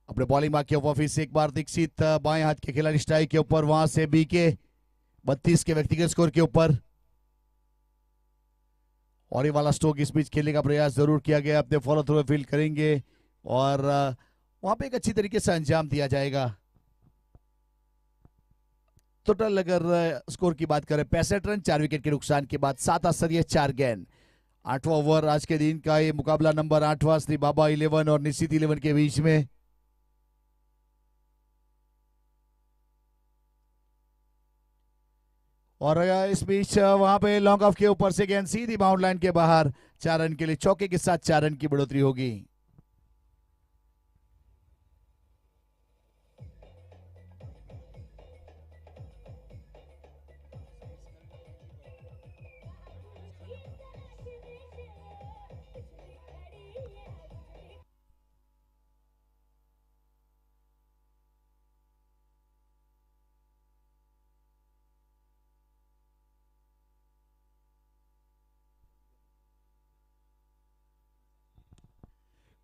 अपने बॉलिंग मार्क के ऊपर फिर से एक बार दीक्षित बाएं हाथ के खिलाड़ी स्ट्राइक के ऊपर, वहां से बीके 32 के व्यक्तिगत स्कोर के ऊपर, और ये वाला स्ट्रोक इस बीच खेलने का प्रयास जरूर किया गया, अपने फॉलो थ्रू फील्ड करेंगे और वहां पे एक अच्छी तरीके से अंजाम दिया जाएगा। टोटल अगर स्कोर की बात करें 65 रन, 4 विकेट के नुकसान के बाद 7 आश्चर्य 4 गेंद। 8वां ओवर आज के दिन का ये मुकाबला नंबर 8वां श्री बाबा 11 और निश्चित 11 के बीच में। और इस बीच वहां पे लॉन्ग ऑफ के ऊपर से गेंद सीधी बाउंड लाइन के बाहर, 4 रन के लिए चौके के साथ 4 रन की बढ़ोतरी होगी।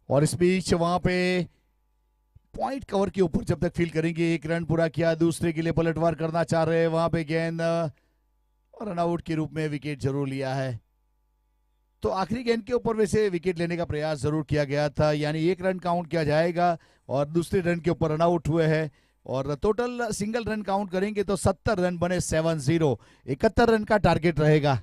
और इस बीच वहां पे पॉइंट कवर के ऊपर जब तक फील करेंगे, 1 रन पूरा किया, दूसरे के लिए पलटवार करना चाह रहे हैं, वहां पे गेंद रन आउट के रूप में विकेट जरूर लिया है। तो आखिरी गेंद के ऊपर वैसे विकेट लेने का प्रयास जरूर किया गया था, यानी 1 रन काउंट किया जाएगा और दूसरे रन के ऊपर रन आउट हुए हैं और टोटल सिंगल रन काउंट करेंगे तो 70 रन बने 7-0, 71 रन का टारगेट रहेगा।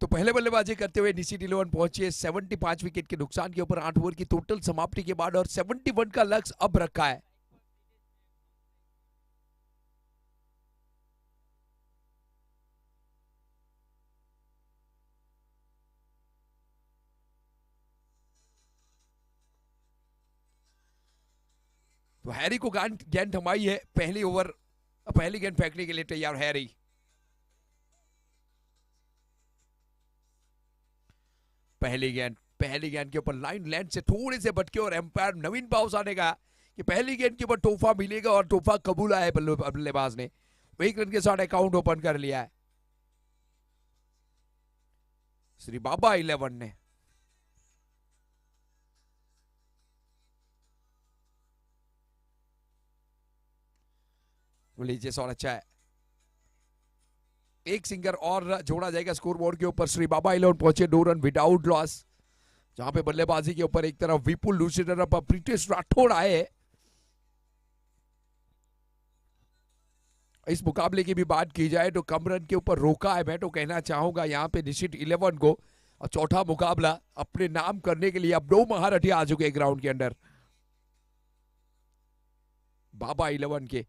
पहले बल्लेबाजी करते हुए निशित 11 पहुंचे 75 विकेट के नुकसान के ऊपर 8 ओवर की टोटल समाप्ति के बाद और 71 का लक्ष्य अब रखा है। तो हैरी को गेंद थमाई है, पहली ओवर पहली गेंद फेंकने के लिए तैयार हैरी। पहली गेंद के ऊपर लाइन लेंथ से थोड़े से भटके और एम्पायर नवीन पाउसा ने कहा कि पहली गेंद के ऊपर तोहफा मिलेगा और तोहफा कबूल है बल्लेबाज ने। 1 रन के साथ अकाउंट ओपन कर लिया है श्री बाबा 11 ने। लीजिए शॉट अच्छा है, एक सिंगर और जोड़ा जाएगा स्कोर बोर्ड के ऊपर। श्री बाबा 11 पहुंचे 2 रन विदाउट लॉस, जहां पे बल्लेबाजी के ऊपर एक तरफ विपुल, दूसरी तरफ प्रीतेश राठौड़ आए। इस मुकाबले की भी बात की जाए तो कम रन के ऊपर रोका है, मैं तो कहना चाहूंगा यहाँ पे निशित 11 को। और चौथा मुकाबला अपने नाम करने के लिए अब 2 महारथी आ चुके ग्राउंड के अंदर बाबा 11 के।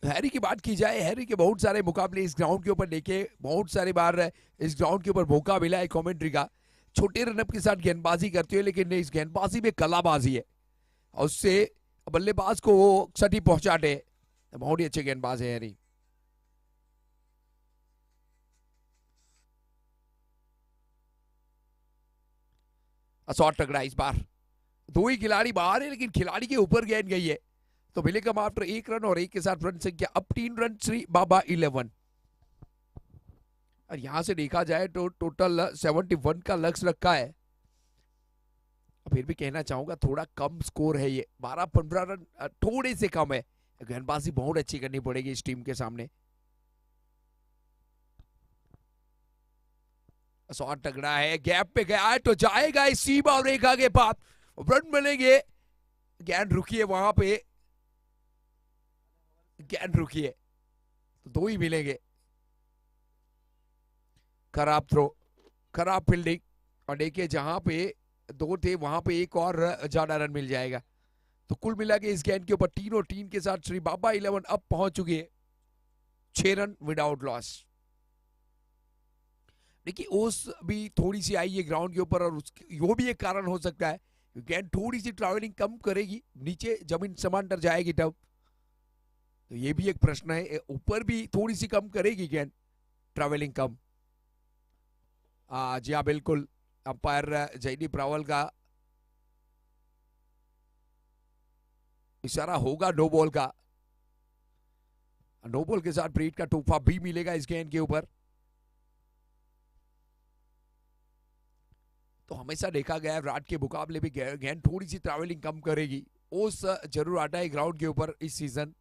हैरी की बात की जाए, हैरी के बहुत सारे मुकाबले इस ग्राउंड के ऊपर देखे, बहुत सारे बार इस ग्राउंड के ऊपर मौका मिला है कमेंट्री का, छोटे रनअप के साथ गेंदबाजी करते हुए, लेकिन इस गेंदबाजी में कलाबाजी है और उससे बल्लेबाज को वो सटी पहुंचाते। बहुत ही अच्छे गेंदबाज है हैरी। शॉट टकरा इस बार, 2 ही खिलाड़ी बाहर है लेकिन खिलाड़ी के ऊपर गेंद गई है, तो मिलेगा मात्र 1 रन और 1 के साथ रन संख्या अब 3 रन श्री बाबा 11। और यहां से देखा जाए तो टोटल 71 का लक्ष्य रखा है। फिर भी कहना चाहूंगा थोड़ा कम स्कोर है ये, 12-15 रन थोड़े से कम है। गेंदबाजी बहुत अच्छी करनी पड़ेगी इस टीम के सामने। शॉट तगड़ा है, गैप पे गया है तो जाएगा इस सीमा और रेखा के पास, रन मिलेंगे। गेंद रुकी है वहां पे, गेंद रुकी है तो 2 ही मिलेंगे। खराब थ्रो, खराब फील्डिंग, और देखिए जहां पे 2 थे वहां पे एक और ज्यादा रन मिल जाएगा। तो कुल मिला के इस गेंद के ऊपर 3 और 3 के साथ श्री बाबा 11 अब पहुंच चुकी है 6 रन विदाउट लॉस। देखिए ओस भी थोड़ी सी आई है ग्राउंड के ऊपर, और वो भी एक कारण हो सकता है, गेंद थोड़ी सी ट्रैवलिंग कम करेगी, नीचे जमीन समांतर जाएगी तब, तो ये भी एक प्रश्न है। ऊपर भी थोड़ी सी कम करेगी गेंद, ट्रैवलिंग कम। जी हाँ बिल्कुल, अंपायर जयदीप रावल का इशारा होगा नो बॉल का। नो बॉल के साथ ब्रीड का तोहफा भी मिलेगा इस गेंद के ऊपर। तो हमेशा देखा गया है रात के मुकाबले भी गेंद थोड़ी सी ट्रैवलिंग कम करेगी, ओस जरूर आता है ग्राउंड के ऊपर इस सीजन।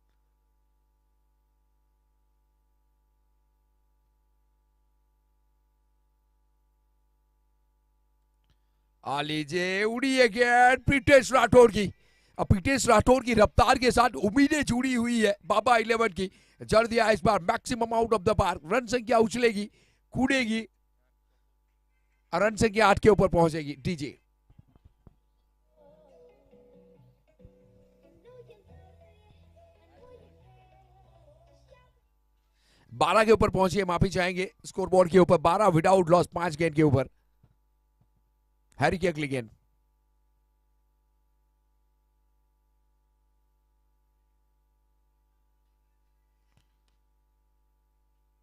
आ लीजिए, उड़ी है गेंद प्रीतेश राठौड़ की। अब प्रीतेश राठौड़ की रफ्तार के साथ उम्मीदें जुड़ी हुई है बाबा 11 की। जड़ दिया इस बार maximum out of the park, run संख्या उछलेगी, कूदेगी, रन संख्या 8 के ऊपर पहुंचेगी। डीजे 12 के ऊपर पहुंची है, माफी चाहेंगे स्कोर बोर्ड के ऊपर 12 विदाउट लॉस 5 गेंद के ऊपर। हैरी की अगली गेंद,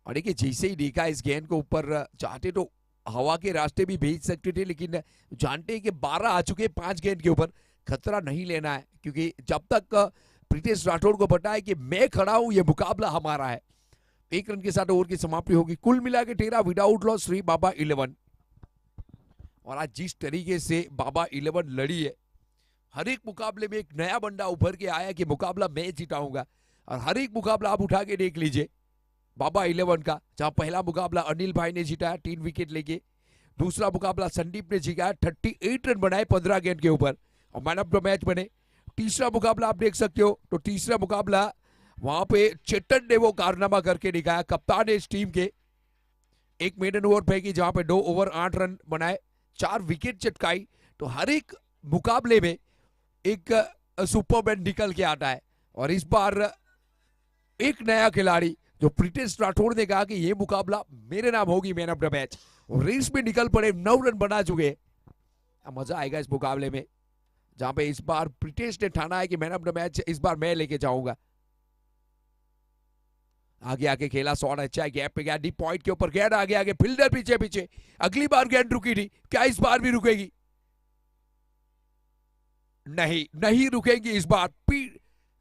और देखिए जैसे ही देखा इस गेंद को ऊपर, चाहते तो हवा के रास्ते भी भेज सकते थे, लेकिन जानते हैं कि 12 आ चुके 5 गेंद के ऊपर, खतरा नहीं लेना है, क्योंकि जब तक प्रीतेश राठौड़ को पता है कि मैं खड़ा हूं, ये मुकाबला हमारा है। 1 रन के साथ ओवर की समाप्ति होगी। कुल मिला के 13 विदाउट लॉस श्री बाबा 11। और आज जिस तरीके से बाबा 11 लड़ी है, हर एक मुकाबले में एक नया बंदा उभर के आया कि मुकाबला मैं जिताऊंगा, और हर एक मुकाबला आप उठा के देख लीजिए बाबा 11 का। जहां पहला मुकाबला अनिल भाई ने जीता 3 विकेट लेके, दूसरा मुकाबला संदीप ने जीता 38 रन बनाए 15 गेंद के ऊपर और मैन ऑफ द मैच बने। तीसरा मुकाबला आप देख सकते हो, तो तीसरा मुकाबला वहां पे चेतन ने वो कारनामा करके दिखाया, कप्तान है इस टीम के, एक मेडन ओवर फेंकी जहां पे 2 ओवर 8 रन बनाए, 4 विकेट चटकाई। तो हर एक मुकाबले में एक सुपरमैन निकल के आता है। और इस बार एक नया खिलाड़ी जो प्रीटेश राठौड़ ने कहा कि ये मुकाबला मेरे नाम होगी man of the match, race में निकल पड़े, 9 रन बना चुके। अब मजा आएगा इस मुकाबले में, जहां पे इस बार प्रीटेश ने ठाना है कि मैन ऑफ द मैच इस बार मैं लेके जाऊंगा। आगे आगे खेला, शॉट अच्छा है, गैप पे गया, डीप पॉइंट के ऊपर गेंद आगे आगे, फील्डर पीछे पीछे। अगली बार गेंद रुकी थी, क्या इस बार भी रुकेगी? नहीं, नहीं रुकेंगी इस बार।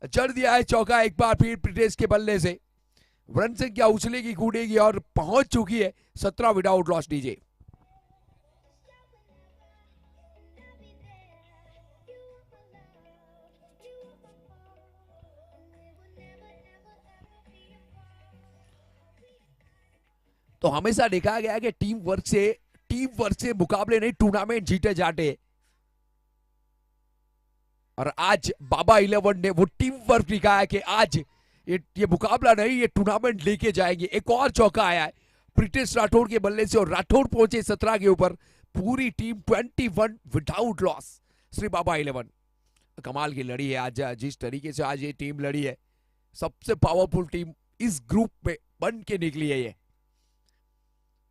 जड़ दिया है चौका एक बार फिर प्रीटेश के बल्ले से। रन संख्या उछलेगी कूदेगी और पहुंच चुकी है 17 विदाउट लॉस। डीजे तो हमेशा देखा गया है कि टीम वर्क से मुकाबले नहीं, टूर्नामेंट जीते जाते। और आज बाबा 11 ने वो टीम वर्क दिखाया कि आज ये मुकाबला नहीं, ये टूर्नामेंट लेके जाएंगे। एक और चौका आया है प्रीटेश राठौड़ के बल्ले से और राठौड़ पहुंचे 17 के ऊपर। पूरी team 21 without loss. Shri Baba 11 कमाल की लड़ी है आज, जिस तरीके से आज ये टीम लड़ी है, सबसे पावरफुल टीम इस ग्रुप में बन के निकली है। ये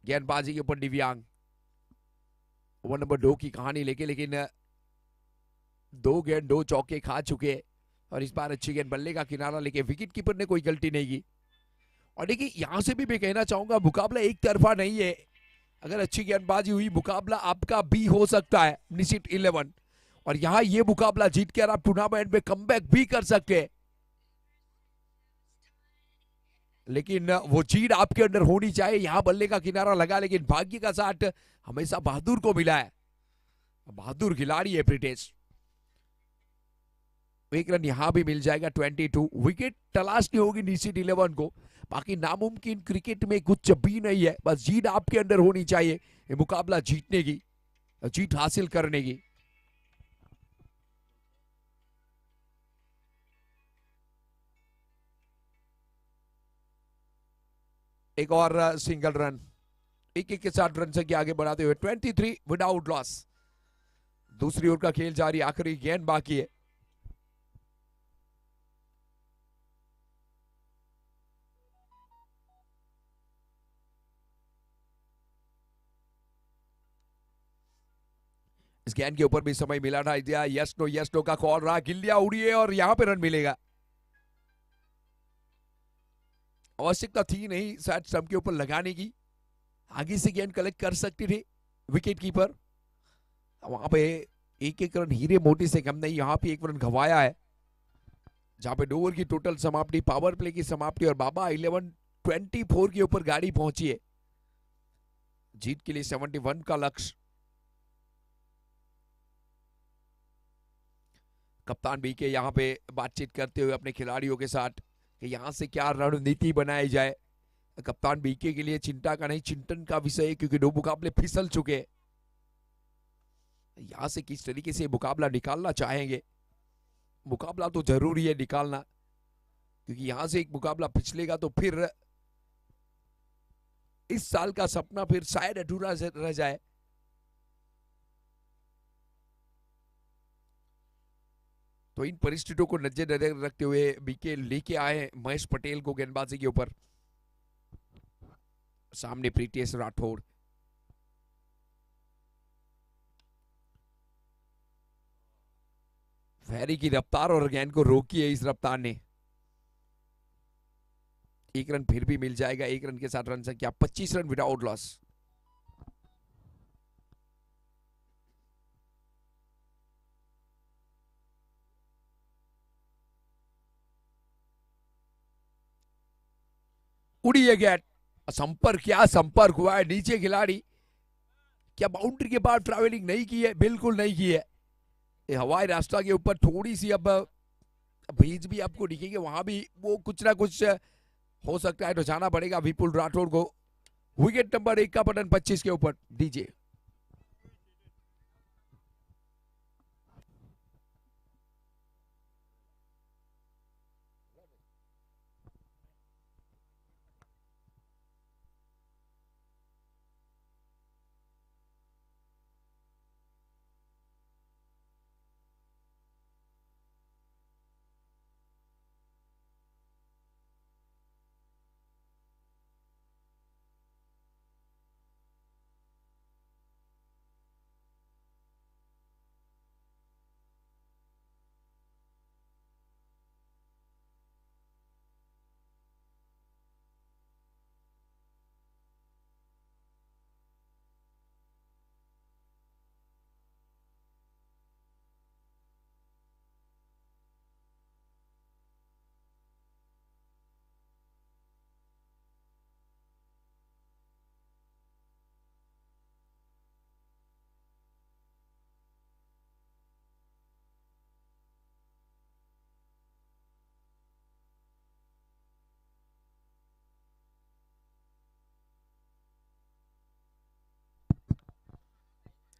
गेंदबाजी के ऊपर दिव्यांग ओवर नंबर 2 की कहानी लेके, लेकिन 2 गेंद 2 चौके खा चुके। और इस बार अच्छी गेंद बल्ले का किनारा लेके विकेट कीपर ने कोई गलती नहीं की। और देखिए यहां से भी मैं कहना चाहूंगा मुकाबला एक तरफा नहीं है। अगर अच्छी गेंदबाजी हुई मुकाबला आपका भी हो सकता है निश्चित 11। और यहां ये मुकाबला जीत कर आप टूर्नामेंट में कमबैक भी कर सकते हैं। लेकिन वो जीत आपके अंदर होनी चाहिए। यहां बल्ले का किनारा लगा, लेकिन भाग्य का साथ हमेशा बहादुर को मिला है। बहादुर खिलाड़ी है प्रीटेश। एक रन यहां भी मिल जाएगा। 22 विकेट तलाशनी होगी निश्चित 11 को। बाकी नामुमकिन क्रिकेट में कुछ भी नहीं है, बस जीत आपके अंदर होनी चाहिए ये मुकाबला जीतने की, जीत हासिल करने की। एक और सिंगल रन, एक एक के साथ रन से आगे बढ़ाते हुए 23 विदाउट लॉस। दूसरी ओर का खेल जारी, आखिरी गेंद बाकी है। इस गेंद के ऊपर भी समय मिला था। यस नो का कॉल रहा, गिल्लियां उड़ी है और यहां पे रन मिलेगा। आवश्यकता थी नहीं शायद स्टंप के ऊपर लगाने की, आगे से गेंद कलेक्ट कर सकते थे विकेट कीपर। वहां पे एक एक रन हीरे मोती से कम नहीं, यहां पे एक रन गंवाया है। जहां पे 2 ओवर की टोटल समाप्ति, पावर प्ले की समाप्ति और बाबा 11 24 के ऊपर गाड़ी पहुंची है। जीत के लिए 71 का लक्ष्य। कप्तान बीके यहां पे बातचीत करते हुए अपने खिलाड़ियों के साथ कि यहां से क्या रणनीति बनाई जाए। कप्तान बीके के लिए चिंता का नहीं चिंतन का विषय है, क्योंकि 2 मुकाबले फिसल चुके हैं। यहां से किस तरीके से मुकाबला निकालना चाहेंगे। मुकाबला तो जरूरी है निकालना, क्योंकि यहां से एक मुकाबला पिछलेगा तो फिर इस साल का सपना फिर शायद अधूरा रह जाए। तो इन परिस्थितियों को नजर रखते हुए बीके लेके आए महेश पटेल को गेंदबाजी के ऊपर। सामने प्रीटेश राठौड़। फैरी की रफ्तार और गेंद को रोकी है इस रफ्तार ने। एक रन फिर भी मिल जाएगा। एक रन के साथ रन संख्या 25 रन विदाउट लॉस। उड़ी है गेंद, संपर्क, क्या संपर्क हुआ है। नीचे खिलाड़ी, क्या बाउंड्री के बाद ट्रैवलिंग नहीं की है? बिल्कुल नहीं की है। हवाई रास्ता के ऊपर थोड़ी सी अब भीज भी आपको दिखेगी, वहां भी वो कुछ ना कुछ हो सकता है। तो जाना पड़ेगा विपुल राठौड़ को। विकेट नंबर 1 का बटन 25 के ऊपर दीजिए।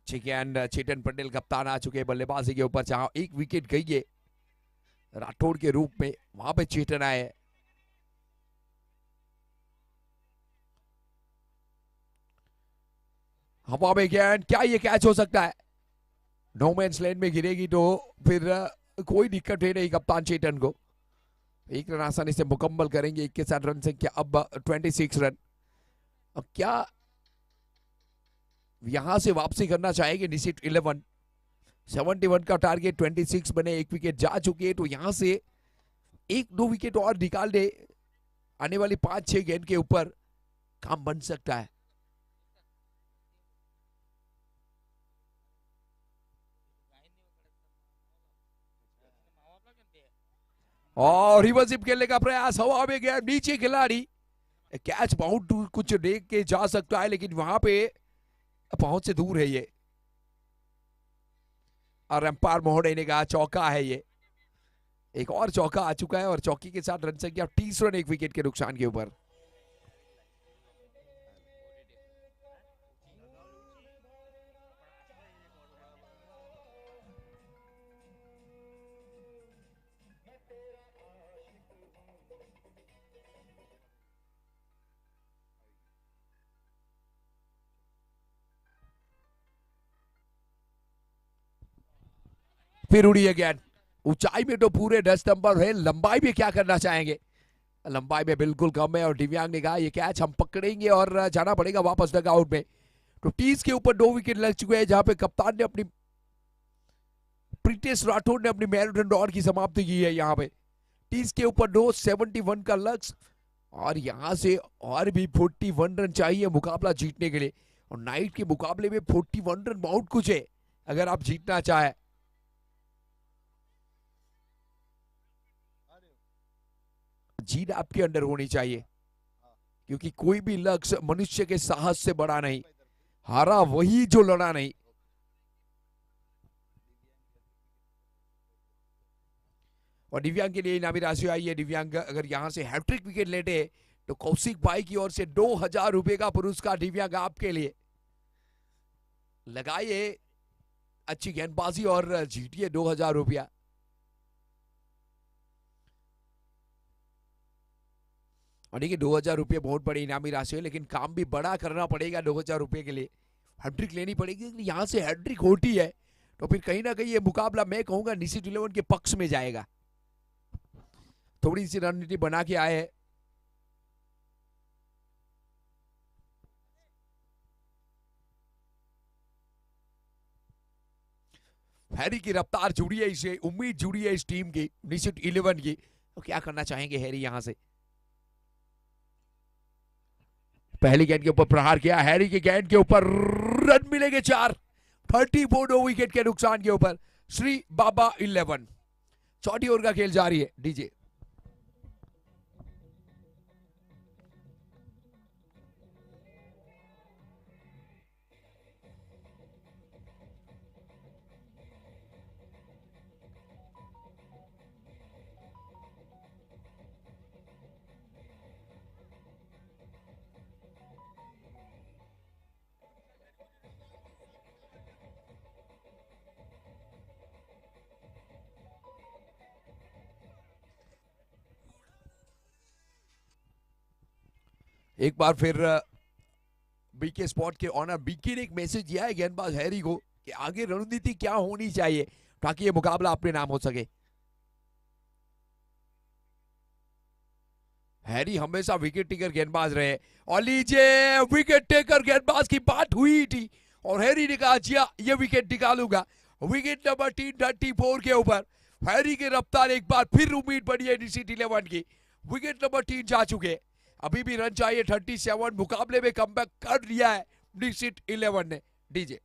चिकन चेतन पटेल कप्तान आ चुके हैं बल्लेबाजी के ऊपर, जहां एक विकेट गई है राठौड़ के रूप में, वहां पे चेतन आए हैं। हवा में गेंद, क्या ये कैच हो सकता है? नो मैंस लैंड में गिरेगी तो फिर कोई दिक्कत है नहीं कप्तान चेतन को। एक रन आसानी से मुकम्मल करेंगे 21 रन से। क्या अब 26 रन? अब क्या यहां से वापसी करना चाहेंगे निशित 11? 71 का टारगेट, 26 बने, एक विकेट जा चुकी है, तो यहां से एक दो विकेट और निकाल दे आने वाली 5-6 गेंद के ऊपर, काम बन सकता है। और रिवर्स स्वीप खेलने का प्रयास, हवा में गया, नीचे खिलाड़ी, कैच बाउंड कुछ देख के जा सकता है, लेकिन वहां पे पहुंच से दूर है ये, और एम्पायर महोदय ने कहा चौका है ये। एक और चौका आ चुका है और चौकी के साथ रन संख्या 30 रन, एक विकेट के नुकसान के ऊपर। फिर उड़ी है गेंद, ऊंचाई में तो पूरे 10 नंबर है, लंबाई में क्या करना चाहेंगे? लंबाई में बिल्कुल कम है, और दिव्यांग ने कहा ये कैच हम पकड़ेंगे और जाना पड़ेगा वापस डगआउट में। तो 30 के ऊपर 2 विकेट लग चुके हैं, जहां पे कप्तान ने अपनी, प्रीतेश राठौड़ ने अपनी मैराथन दौड़ की समाप्ति की है। यहाँ पे 30 के ऊपर 2, 71 का लक्ष्य, और यहां से और भी 41 रन चाहिए मुकाबला जीतने के लिए, और नाइट के मुकाबले में 41 रन बहुत कुछ है अगर आप जीतना चाहे। जीत आपके अंदर होनी चाहिए, क्योंकि कोई भी लक्ष्य मनुष्य के साहस से बड़ा नहीं, हारा वही जो लड़ा नहीं। और दिव्यांग के लिए इनामी राशि आई है। दिव्यांग अगर यहां से हैट्रिक विकेट लेते तो कौशिक भाई की ओर से 2000 रुपए का पुरस्कार दिव्यांग आपके लिए। लगाइए अच्छी गेंदबाजी और जीतिए 2000 रुपया। और देखिए 2000 रुपये बहुत बड़ी इनामी राशि है, लेकिन काम भी बड़ा करना पड़ेगा 2000 रुपये के लिए। हैट्रिक लेनी पड़ेगी, यहां से हैट्रिक होती है तो फिर कहीं ना कहीं ये मुकाबला मैं कहूंगा निशित 11 के पक्ष में जाएगा। थोड़ी सी रणनीति बना के आए हैं। हैरी की रफ्तार जुड़ी है, इसे उम्मीद जुड़ी है इस टीम की, निशित 11 की। तो क्या करना चाहेंगे हैरी यहां से? पहली गेंद के ऊपर प्रहार किया, हैरी की गेंद के ऊपर रन मिलेंगे 4, 34 विकेट के नुकसान के ऊपर। श्री बाबा 11, चौथी ओवर का खेल जारी है। डीजे एक बार फिर बीके स्पॉट के ऑनर बीके ने एक मैसेज दिया है गेंदबाज हैरी को कि आगे रणनीति क्या होनी चाहिए ताकि ये मुकाबला अपने नाम हो सके। हैरी हमेशा विकेट टेकर गेंदबाज रहे, और लीजिए विकेट टेकर गेंदबाज की बात हुई थी और हैरी ने कहा जी ये विकेट निकालूंगा। विकेट नंबर 3, 34 के ऊपर हैरी की रफ्तार एक बार फिर उम्मीद बनी है निशित 11 की। विकेट नंबर 3 जा चुके, अभी भी रन चाहिए 37, मुकाबले में कमबैक कर लिया है निशित 11 ने। डीजे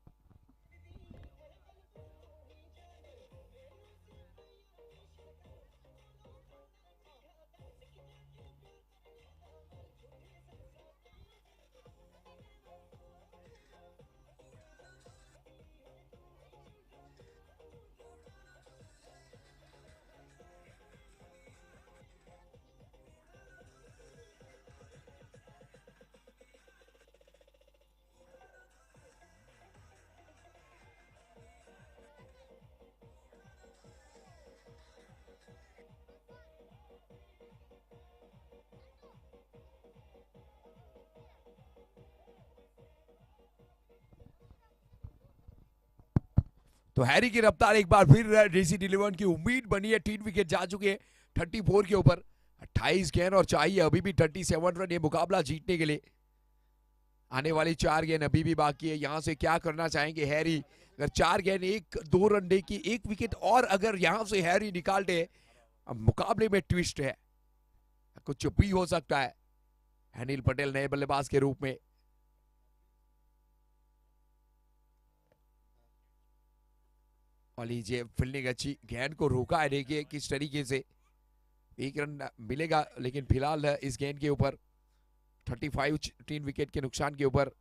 तो हैरी की रफ्तार एक बार फिर DC-11 की उम्मीद बनी है। 3 विकेट जा चुके हैं 34 के ऊपर। 28 गेंद और चाहिए अभी भी 37 रन ये मुकाबला जीतने के लिए। आने वाली 4 गेंद अभी भी बाकी है। यहां से क्या करना चाहेंगे हैरी? अगर 4 गेंद 1-2 रन दे की 1 विकेट और अगर यहां से हैरी निकाल दे, अब मुकाबले में ट्विस्ट है, कुछ भी हो सकता है। अनिल पटेल नए बल्लेबाज के रूप में। और लीजिए फील्डिंग अच्छी, गेंद को रोका है। देखिए किस तरीके से 1 रन मिलेगा, लेकिन फिलहाल इस गेंद के ऊपर 35 3 विकेट के नुकसान के ऊपर।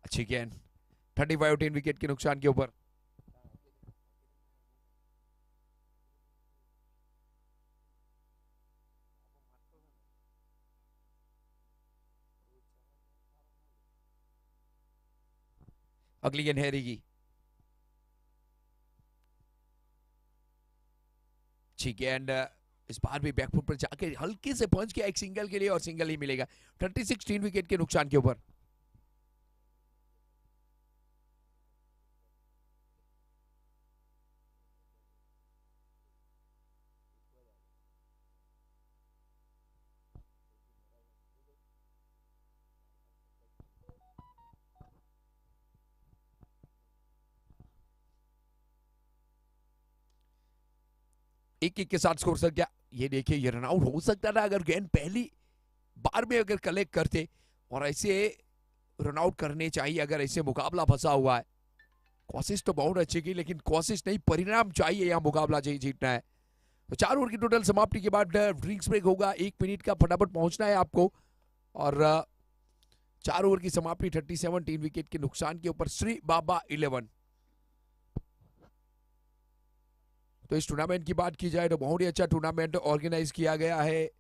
अच्छी गेंद 35 3 विकेट के नुकसान के ऊपर। अगली गेंद हैरी की, अच्छी गेंद इस बार भी बैकफुट पर जाके हल्के से पहुंच गया एक सिंगल के लिए, और सिंगल ही मिलेगा 36 3 विकेट के नुकसान के ऊपर। एक के साथ स्कोर सर क्या? ये देखिए ये रन आउट हो सकता था अगर गेंद पहली बार में अगर कलेक्ट करते, और ऐसे रन आउट करने चाहिए अगर ऐसे मुकाबला फंसा हुआ है। कोशिश तो बहुत अच्छी की, लेकिन कोशिश नहीं, परिणाम चाहिए, यहाँ मुकाबला जीतना है। तो 4 ओवर की टोटल समाप्ति के बाद ड्रिंक्स ब्रेक होगा। 1 मिनट का फटाफट पहुंचना है आपको। और 4 ओवर की समाप्ति 37 3 विकेट के नुकसान के ऊपर श्री बाबा 11। तो इस टूर्नामेंट की बात की जाए तो बहुत ही अच्छा टूर्नामेंट ऑर्गेनाइज किया गया है।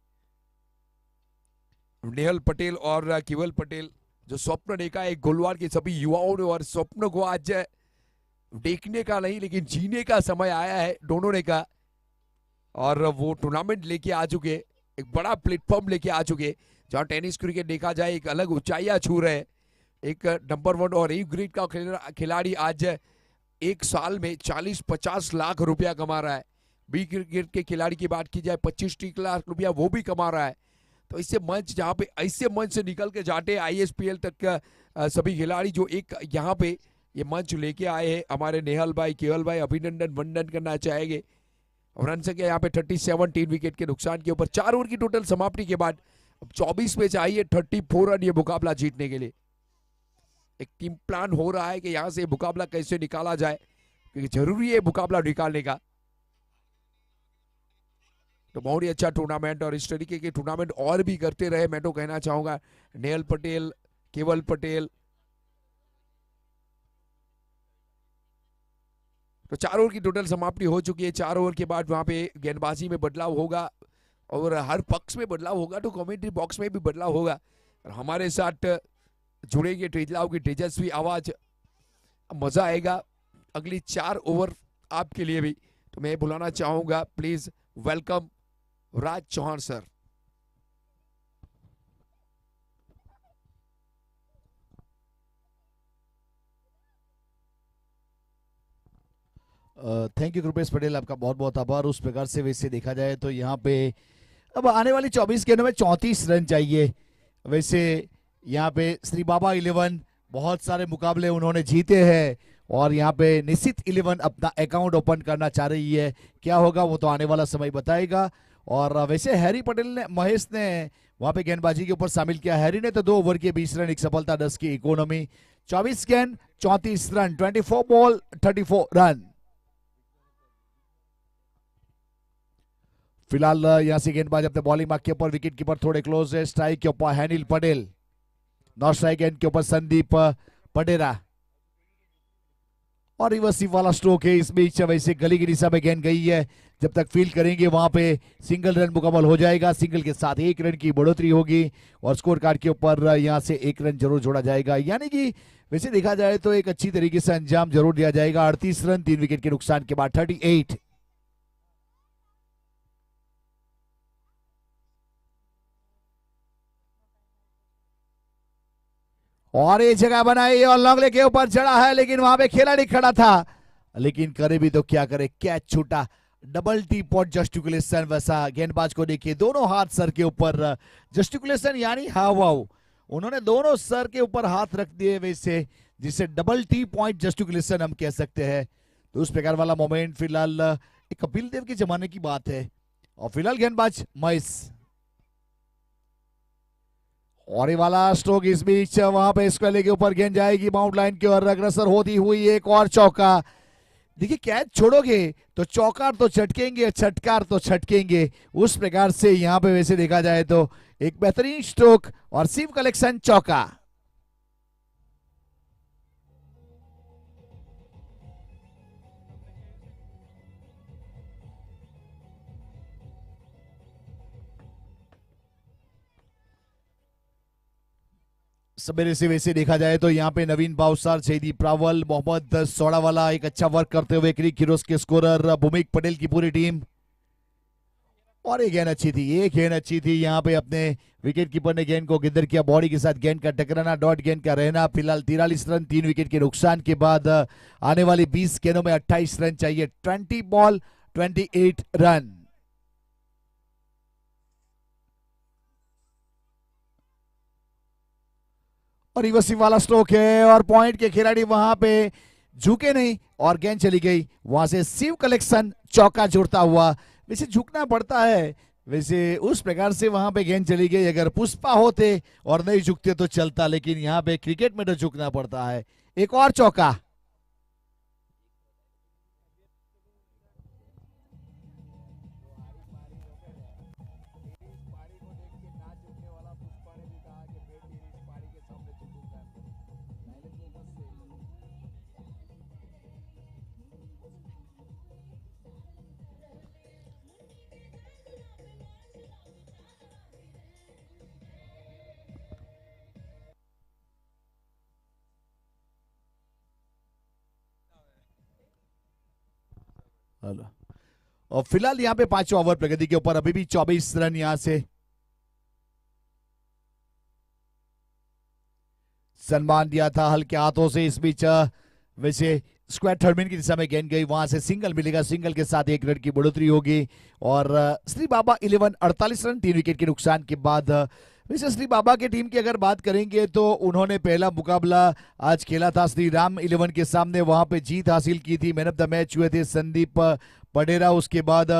नेहल पटेल और केवल पटेल, जो स्वप्न देखा है गोलवार के सभी युवाओं ने, और स्वप्न को आज देखने का नहीं लेकिन जीने का समय आया है दोनों ने कहा। और वो टूर्नामेंट लेके आ चुके, एक बड़ा प्लेटफॉर्म लेके आ चुके, जहां टेनिस क्रिकेट देखा जाए एक अलग ऊंचाइयां छू रहे। एक नंबर 1 और ए ग्रेड का खिलाड़ी आज एक साल में 40-50 लाख रुपया कमा रहा है। बी ग्रेड के खिलाड़ी की बात की जाए 25-30 लाख रुपया वो भी कमा रहा है। तो इससे मंच, जहाँ पे ऐसे मंच से निकल के जाते ISPL तक का सभी खिलाड़ी जो एक यहाँ पे ये मंच लेके आए हैं, हमारे नेहल भाई, केवल भाई, अभिनंदन वंदन करना चाहेंगे। और रन संख्या यहाँ पे 37 3 विकेट के नुकसान के ऊपर। 4 ओवर की टोटल समाप्ति के बाद 24 पे चाहिए 34 रन ये मुकाबला जीतने के लिए। एक टीम प्लान हो रहा है कि यहां से मुकाबला कैसे निकाला जाए, क्योंकि जरूरी है मुकाबला निकालने का। तो बहुत ही अच्छा टूर्नामेंट, और इस तरीके के टूर्नामेंट और भी करते रहे, मैं तो कहना चाहूंगा। नेहल पटेल, केवल पटेल। तो 4 ओवर की टोटल समाप्ति हो चुकी है। 4 ओवर के बाद वहां पे गेंदबाजी में बदलाव होगा, और हर पक्ष में बदलाव होगा, तो कमेंट्री बॉक्स में भी बदलाव होगा। और हमारे साथ जुड़ेंगे तेजलाव की तेजस्वी आवाज, मजा आएगा अगली 4 ओवर आपके लिए भी। तो मैं बुलाना चाहूंगा, please welcome Raj Chauhan sir. Thank you Kripesh Patel, आपका बहुत बहुत आभार। उस प्रकार से वैसे देखा जाए तो यहाँ पे अब आने वाली 24 गेंदों में 34 रन चाहिए। वैसे यहाँ पे श्री बाबा 11 बहुत सारे मुकाबले उन्होंने जीते हैं, और यहाँ पे निश्चित 11 अपना अकाउंट ओपन करना चाह रही है। क्या होगा वो तो आने वाला समय बताएगा। और वैसे हैरी पटेल ने, महेश ने वहां पे गेंदबाजी के ऊपर शामिल किया। हैरी ने तो 2 ओवर के 20 रन, एक सफलता, 10 की इकोनॉमी। 24 गेंद 34 रन, 24 बॉल 34 रन। फिलहाल यहां से गेंदबाज अपने बॉलिंग मार्क के ऊपर, विकेट कीपर थोड़े क्लोज है। स्ट्राइक के ऊपर Anil Patel, not strike and के ऊपर संदीप पटेरा। और रिवर्सिव वाला स्ट्रोक है इस बीच। वैसे गली की दिशा में गेंद गई है, जब तक फील्ड करेंगे वहां पे सिंगल रन मुकम्मल हो जाएगा। सिंगल के साथ 1 रन की बढ़ोतरी होगी और स्कोर कार्ड के ऊपर यहां से 1 रन जरूर जोड़ा जाएगा। यानी कि वैसे देखा जाए तो एक अच्छी तरीके से अंजाम जरूर दिया जाएगा। 38 रन 3 विकेट के नुकसान के बाद 38। और ये जगह बनाई और लॉन्ग लेग के ऊपर चढ़ा है, लेकिन वहां पे खिलाड़ी खड़ा था, लेकिन करे भी तो क्या करे, कैच छूटा। डबल टी पॉट जस्टिकुलेशन। वैसा गेंदबाज को देखिए, दोनों हाथ सर के ऊपर, जस्टिकुलेशन यानी हाव, उन्होंने दोनों सर के ऊपर हाथ रख दिए, वैसे जिसे डबल टी पॉइंट जस्टिकुलेशन हम कह सकते हैं। तो उस प्रकार वाला मोमेंट फिलहाल एक कपिल देव के जमाने की बात है। और फिलहाल गेंदबाज महेश, और ये वाला स्ट्रोक इस बीच वहां पे स्क्वायर के ऊपर गेंद जाएगी बाउंड लाइन की ओर अग्रसर होती हुई। एक और चौका। देखिए कैच छोड़ोगे तो चौकार तो छटकेंगे, छटकार तो छटकेंगे, उस प्रकार से यहां पे वैसे देखा जाए तो एक बेहतरीन स्ट्रोक और शिव कलेक्शन चौका। सवेरे से वैसे देखा जाए तो यहाँ पे नवीन बाउसर, जयदीप रावल, मोहम्मद सोडावाला एक अच्छा वर्क करते हुए क्रिक हीरोज के स्कोरर भूमिक पटेल की पूरी टीम। और ये गेंद अच्छी थी, ये गेंद अच्छी थी। यहाँ पे अपने विकेट कीपर ने गेंद को गिदर किया, बॉडी के साथ गेंद का टकराना, डॉट गेंद का रहना। फिलहाल 43 रन 3 विकेट के नुकसान के बाद आने वाली 20 गेंदों में 28 रन चाहिए। 20 बॉल 28 रन। और रिवर्सिव वाला स्ट्रोक है और पॉइंट के खिलाड़ी वहां पे झुके नहीं और गेंद चली गई। वहां से शिव कलेक्शन चौका जुड़ता हुआ। वैसे झुकना पड़ता है, वैसे उस प्रकार से वहां पे गेंद चली गई। अगर पुष्पा होते और नहीं झुकते तो चलता, लेकिन यहाँ पे क्रिकेट में तो झुकना पड़ता है। एक और चौका। और फिलहाल यहाँ पे 5 ओवर प्रगति के ऊपर अभी भी 24 रन यहां से सम्मान दिया था हल्के हाथों से। इस बीच वैसे स्क्वायर थर्डमैन की दिशा में गेंद गई, वहां से सिंगल मिलेगा, सिंगल के साथ 1 रन की बढ़ोतरी होगी। और श्री बाबा 11 48 रन 3 विकेट के नुकसान के बाद। वैसे श्री बाबा की टीम की अगर बात करेंगे तो उन्होंने पहला मुकाबला आज खेला था श्री राम 11 के सामने, वहां पे जीत हासिल की थी। मैन ऑफ द मैच हुए थे संदीप पडेरा। उसके बाद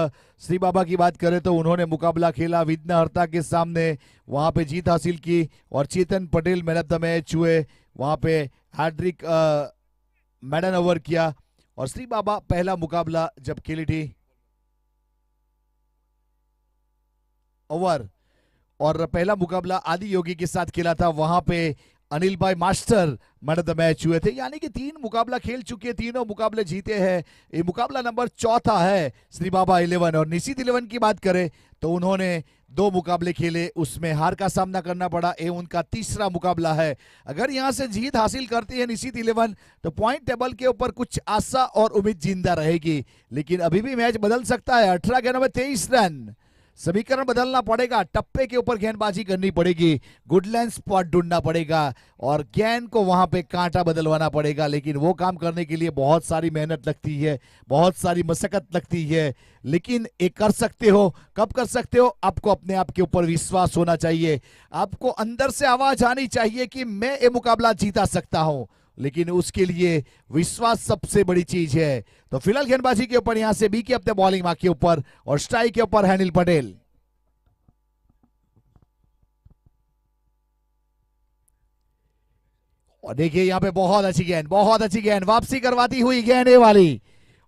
श्री बाबा की बात करें तो उन्होंने मुकाबला खेला विघ्नहर्ता के सामने, वहां पे जीत हासिल की। और Chetan Patel man of the match हुए, वहां पे हैट्रिक मैडन ओवर किया। और श्री बाबा पहला मुकाबला जब खेली थी ओवर, और पहला मुकाबला आदि योगी के साथ खेला था, वहां पे अनिल भाई master man of the match हुए थे। यानी कि 3 मुकाबला खेल चुके, तीनों मुकाबले जीते हैं। ये मुकाबला नंबर 4था है श्री बाबा 11। और निशित 11 की बात करें तो उन्होंने 2 मुकाबले खेले, उसमें हार का सामना करना पड़ा। ये उनका तीसरा मुकाबला है। अगर यहां से जीत हासिल करती है निशित 11 तो पॉइंट टेबल के ऊपर कुछ आशा और उम्मीद जिंदा रहेगी। लेकिन अभी भी मैच बदल सकता है। 18 गेंदों में 23 रन। समीकरण बदलना पड़ेगा, टप्पे के ऊपर गेंदबाजी करनी पड़ेगी, गुडलैंड स्पॉट ढूंढना पड़ेगा और गेंद को वहां पे कांटा बदलवाना पड़ेगा। लेकिन वो काम करने के लिए बहुत सारी मेहनत लगती है, बहुत सारी मशक्कत लगती है। लेकिन ये कर सकते हो। कब कर सकते हो? आपको अपने आप के ऊपर विश्वास होना चाहिए। आपको अंदर से आवाज आनी चाहिए कि मैं ये मुकाबला जीता सकता हूं। लेकिन उसके लिए विश्वास सबसे बड़ी चीज है। तो फिलहाल गेंदबाजी के ऊपर यहां से बी के अपने बॉलिंग मार्क के ऊपर और स्ट्राइक के ऊपर है अनिल पटेल। और देखिए यहां पे बहुत अच्छी गेंद, बहुत अच्छी गेंद, वापसी करवाती हुई गेंद ये वाली,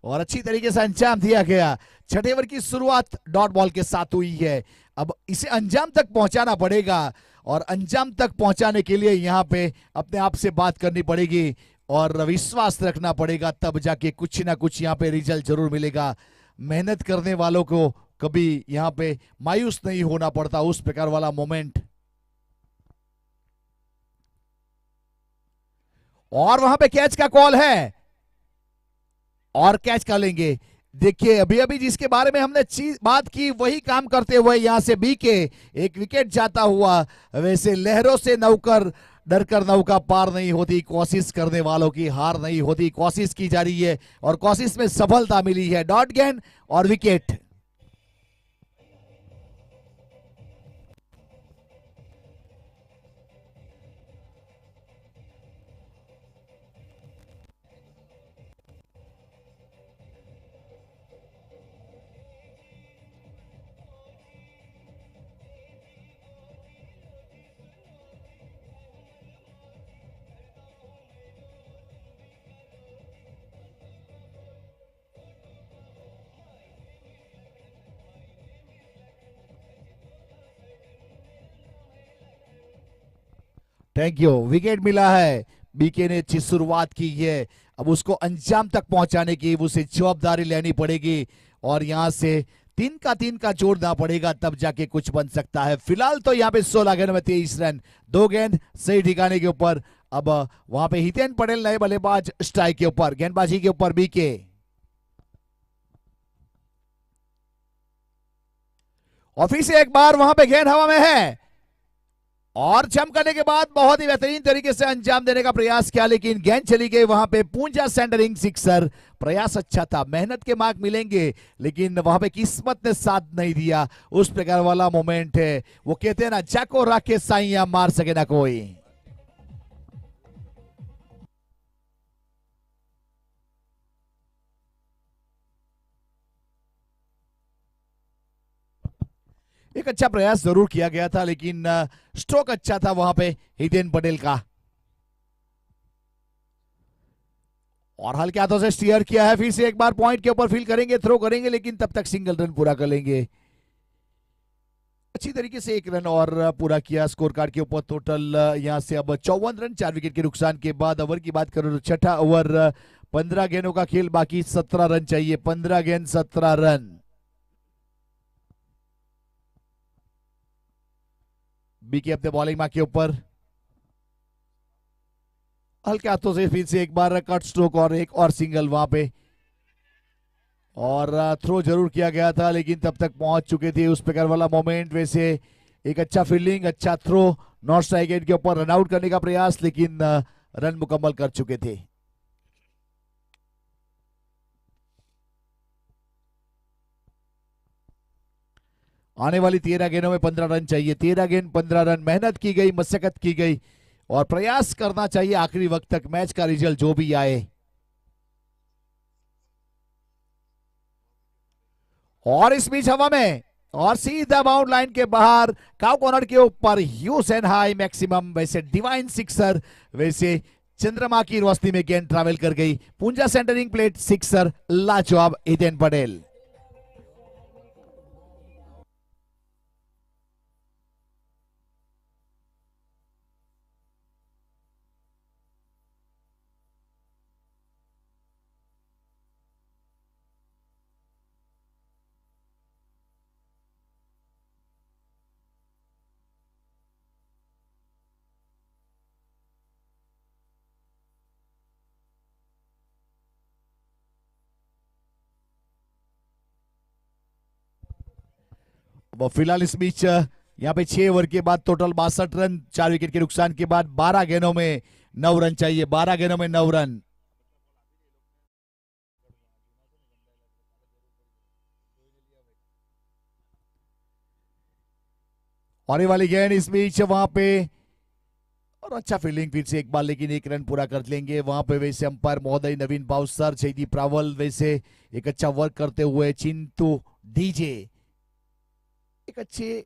और अच्छी तरीके से अंजाम दिया गया। 6 ओवर की शुरुआत डॉट बॉल के साथ हुई है। अब इसे अंजाम तक पहुंचाना पड़ेगा और अंजाम तक पहुंचाने के लिए यहां पे अपने आप से बात करनी पड़ेगी। और विश्वास रखना पड़ेगा, तब जाके कुछ ना कुछ यहाँ पे रिजल्ट जरूर मिलेगा। मेहनत करने वालों को कभी यहाँ पे मायूस नहीं होना पड़ता, उस प्रकार वाला मोमेंट। और वहां पे कैच का कॉल है और कैच कर लेंगे। देखिए अभी अभी जिसके बारे में हमने बात की वही काम करते हुए यहां से बीके एक विकेट जाता हुआ। वैसे लहरों से नौकर डरकर नौका पार नहीं होती, कोशिश करने वालों की हार नहीं होती, कोशिश की जा रही है और कोशिश में सफलता मिली है। डॉट गेंद और विकेट। थैंक यू, विकेट मिला है। बीके ने अच्छी शुरुआत की है, अब उसको अंजाम तक पहुंचाने की उसे जवाबदारी लेनी पड़ेगी और यहां से 3 का जोड़ना पड़ेगा, तब जाके कुछ बन सकता है। फिलहाल तो यहां पे 16 गेंद में 23 रन, 2 गेंद सही ठिकाने के ऊपर। अब वहां पे हितेन पटेल नए बल्लेबाज स्ट्राइक के ऊपर, गेंदबाजी के ऊपर बीके। और फिर से एक बार वहां पे गेंद हवा में है और जंप करने के बाद बहुत ही बेहतरीन तरीके से अंजाम देने का प्रयास किया, लेकिन गेंद चली गई वहां पे पूंजा सेंटरिंग सिक्सर। प्रयास अच्छा था, मेहनत के मार्क मिलेंगे, लेकिन वहां पे किस्मत ने साथ नहीं दिया। उस प्रकार वाला मोमेंट है, वो कहते हैं ना, जाको राखे साइया मार सके ना कोई। एक अच्छा प्रयास जरूर किया गया था, लेकिन स्ट्रोक अच्छा था वहां पे हितेन पटेल का। और हल्के हाथों से स्टीयर किया है, फिर से एक बार पॉइंट के ऊपर फील करेंगे, थ्रो करेंगे, लेकिन तब तक सिंगल रन पूरा कर लेंगे। अच्छी तरीके से 1 रन और पूरा किया स्कोर कार्ड के ऊपर। टोटल यहां से अब 54 रन 4 विकेट के नुकसान के बाद। ओवर की बात करो तो छठा ओवर, 15 गेंदों का खेल बाकी, 17 रन चाहिए। 15 गेंद 17 रन। बीके अपने बॉलिंग मार्क के ऊपर, हल्के हाथों से फिर से एक बार कट स्ट्रोक और एक और सिंगल वहां पे। और थ्रो जरूर किया गया था, लेकिन तब तक पहुंच चुके थे, उस प्रकार वाला मोमेंट। वैसे एक अच्छा फील्डिंग, अच्छा थ्रो, नॉट स्ट्राइक एंड के ऊपर रन आउट करने का प्रयास, लेकिन रन मुकम्मल कर चुके थे। आने वाली 13 गेंदों में 15 रन चाहिए। 13 गेंद 15 रन। मेहनत की गई, मशक्कत की गई और प्रयास करना चाहिए आखिरी वक्त तक, मैच का रिजल्ट जो भी आए। और इस बीच हवा में और सीधा बाउंड लाइन के बाहर, काउ कॉर्नर के ऊपर, ह्यूज एंड हाई मैक्सिमम। वैसे डिवाइन सिक्सर, वैसे चंद्रमा की रोशनी में गेंद ट्रैवल कर गई। पूंजा सेंटरिंग प्लेट सिक्सर, लाजवाब हितेन पटेल। फिलहाल इस बीच यहाँ पे 6 ओवर के बाद टोटल 62 रन 4 विकेट के नुकसान के बाद। 12 गेंदों में 9 रन चाहिए। 12 गेंदों में 9 रन। आने वाली गेंद इस बीच वहां पे, और अच्छा फील्डिंग फिर से एक बार, लेकिन 1 रन पूरा कर लेंगे वहां पे। वैसे अंपायर महोदय नवीन बाउसर, जयदीप रावल वैसे एक अच्छा वर्क करते हुए। चिंटू डीजे एक अच्छे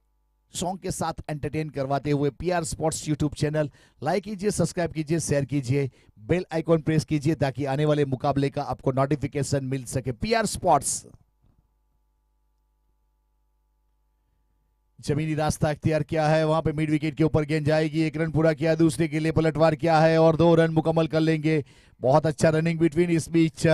सॉन्ग के साथ एंटरटेन करवाते हुए। PR sports YouTube channel like कीजिए, सब्सक्राइब कीजिए, शेयर कीजिए, बेल आइकॉन प्रेस कीजिए ताकि आने वाले मुकाबले का आपको नोटिफिकेशन मिल सके। पीआर स्पोर्ट्स जमीनी रास्ता अख्तियार किया है, वहां पे मिड विकेट के ऊपर गेंद जाएगी। 1 रन पूरा किया, दूसरे के लिए पलटवार किया है और 2 रन मुकम्मल कर लेंगे। बहुत अच्छा रनिंग बिटवीन। इस बीच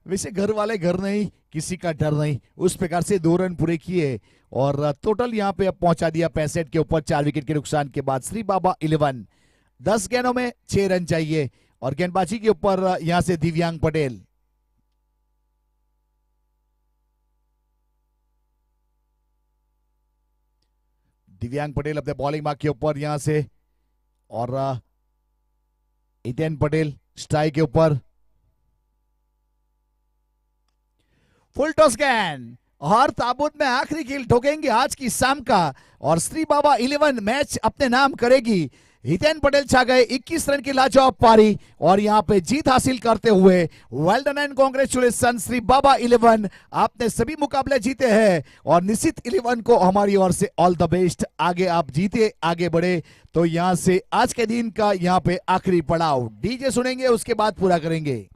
वैसे घर वाले घर नहीं, किसी का डर नहीं, उस प्रकार से 2 रन पूरे किए और टोटल यहां पे अब पहुंचा दिया 65 के ऊपर 4 विकेट के नुकसान के बाद। श्री बाबा 11, 10 गेंदों में 6 रन चाहिए और गेंदबाजी के ऊपर यहां से दिव्यांग पटेल। दिव्यांग पटेल अपने बॉलिंग मार्क के ऊपर यहां से और हितेन पटेल स्ट्राइक के ऊपर। फुल टॉस गेंद और ताबूत में आखिरी कील ठोकेंगे आज की शाम का और श्री बाबा 11 मैच अपने नाम करेगी। हितेन पटेल छा गए 21 रन की लाजवाब पारी और यहां पे जीत हासिल करते हुए well done and congratulation Shri Baba 11, आपने सभी मुकाबले जीते हैं और निश्चित 11 को हमारी ओर से ऑल द बेस्ट। आगे आप जीते, आगे बढ़े। तो यहां से आज के दिन का यहां पे आखिरी पड़ाव डीजे सुनेंगे, उसके बाद पूरा करेंगे।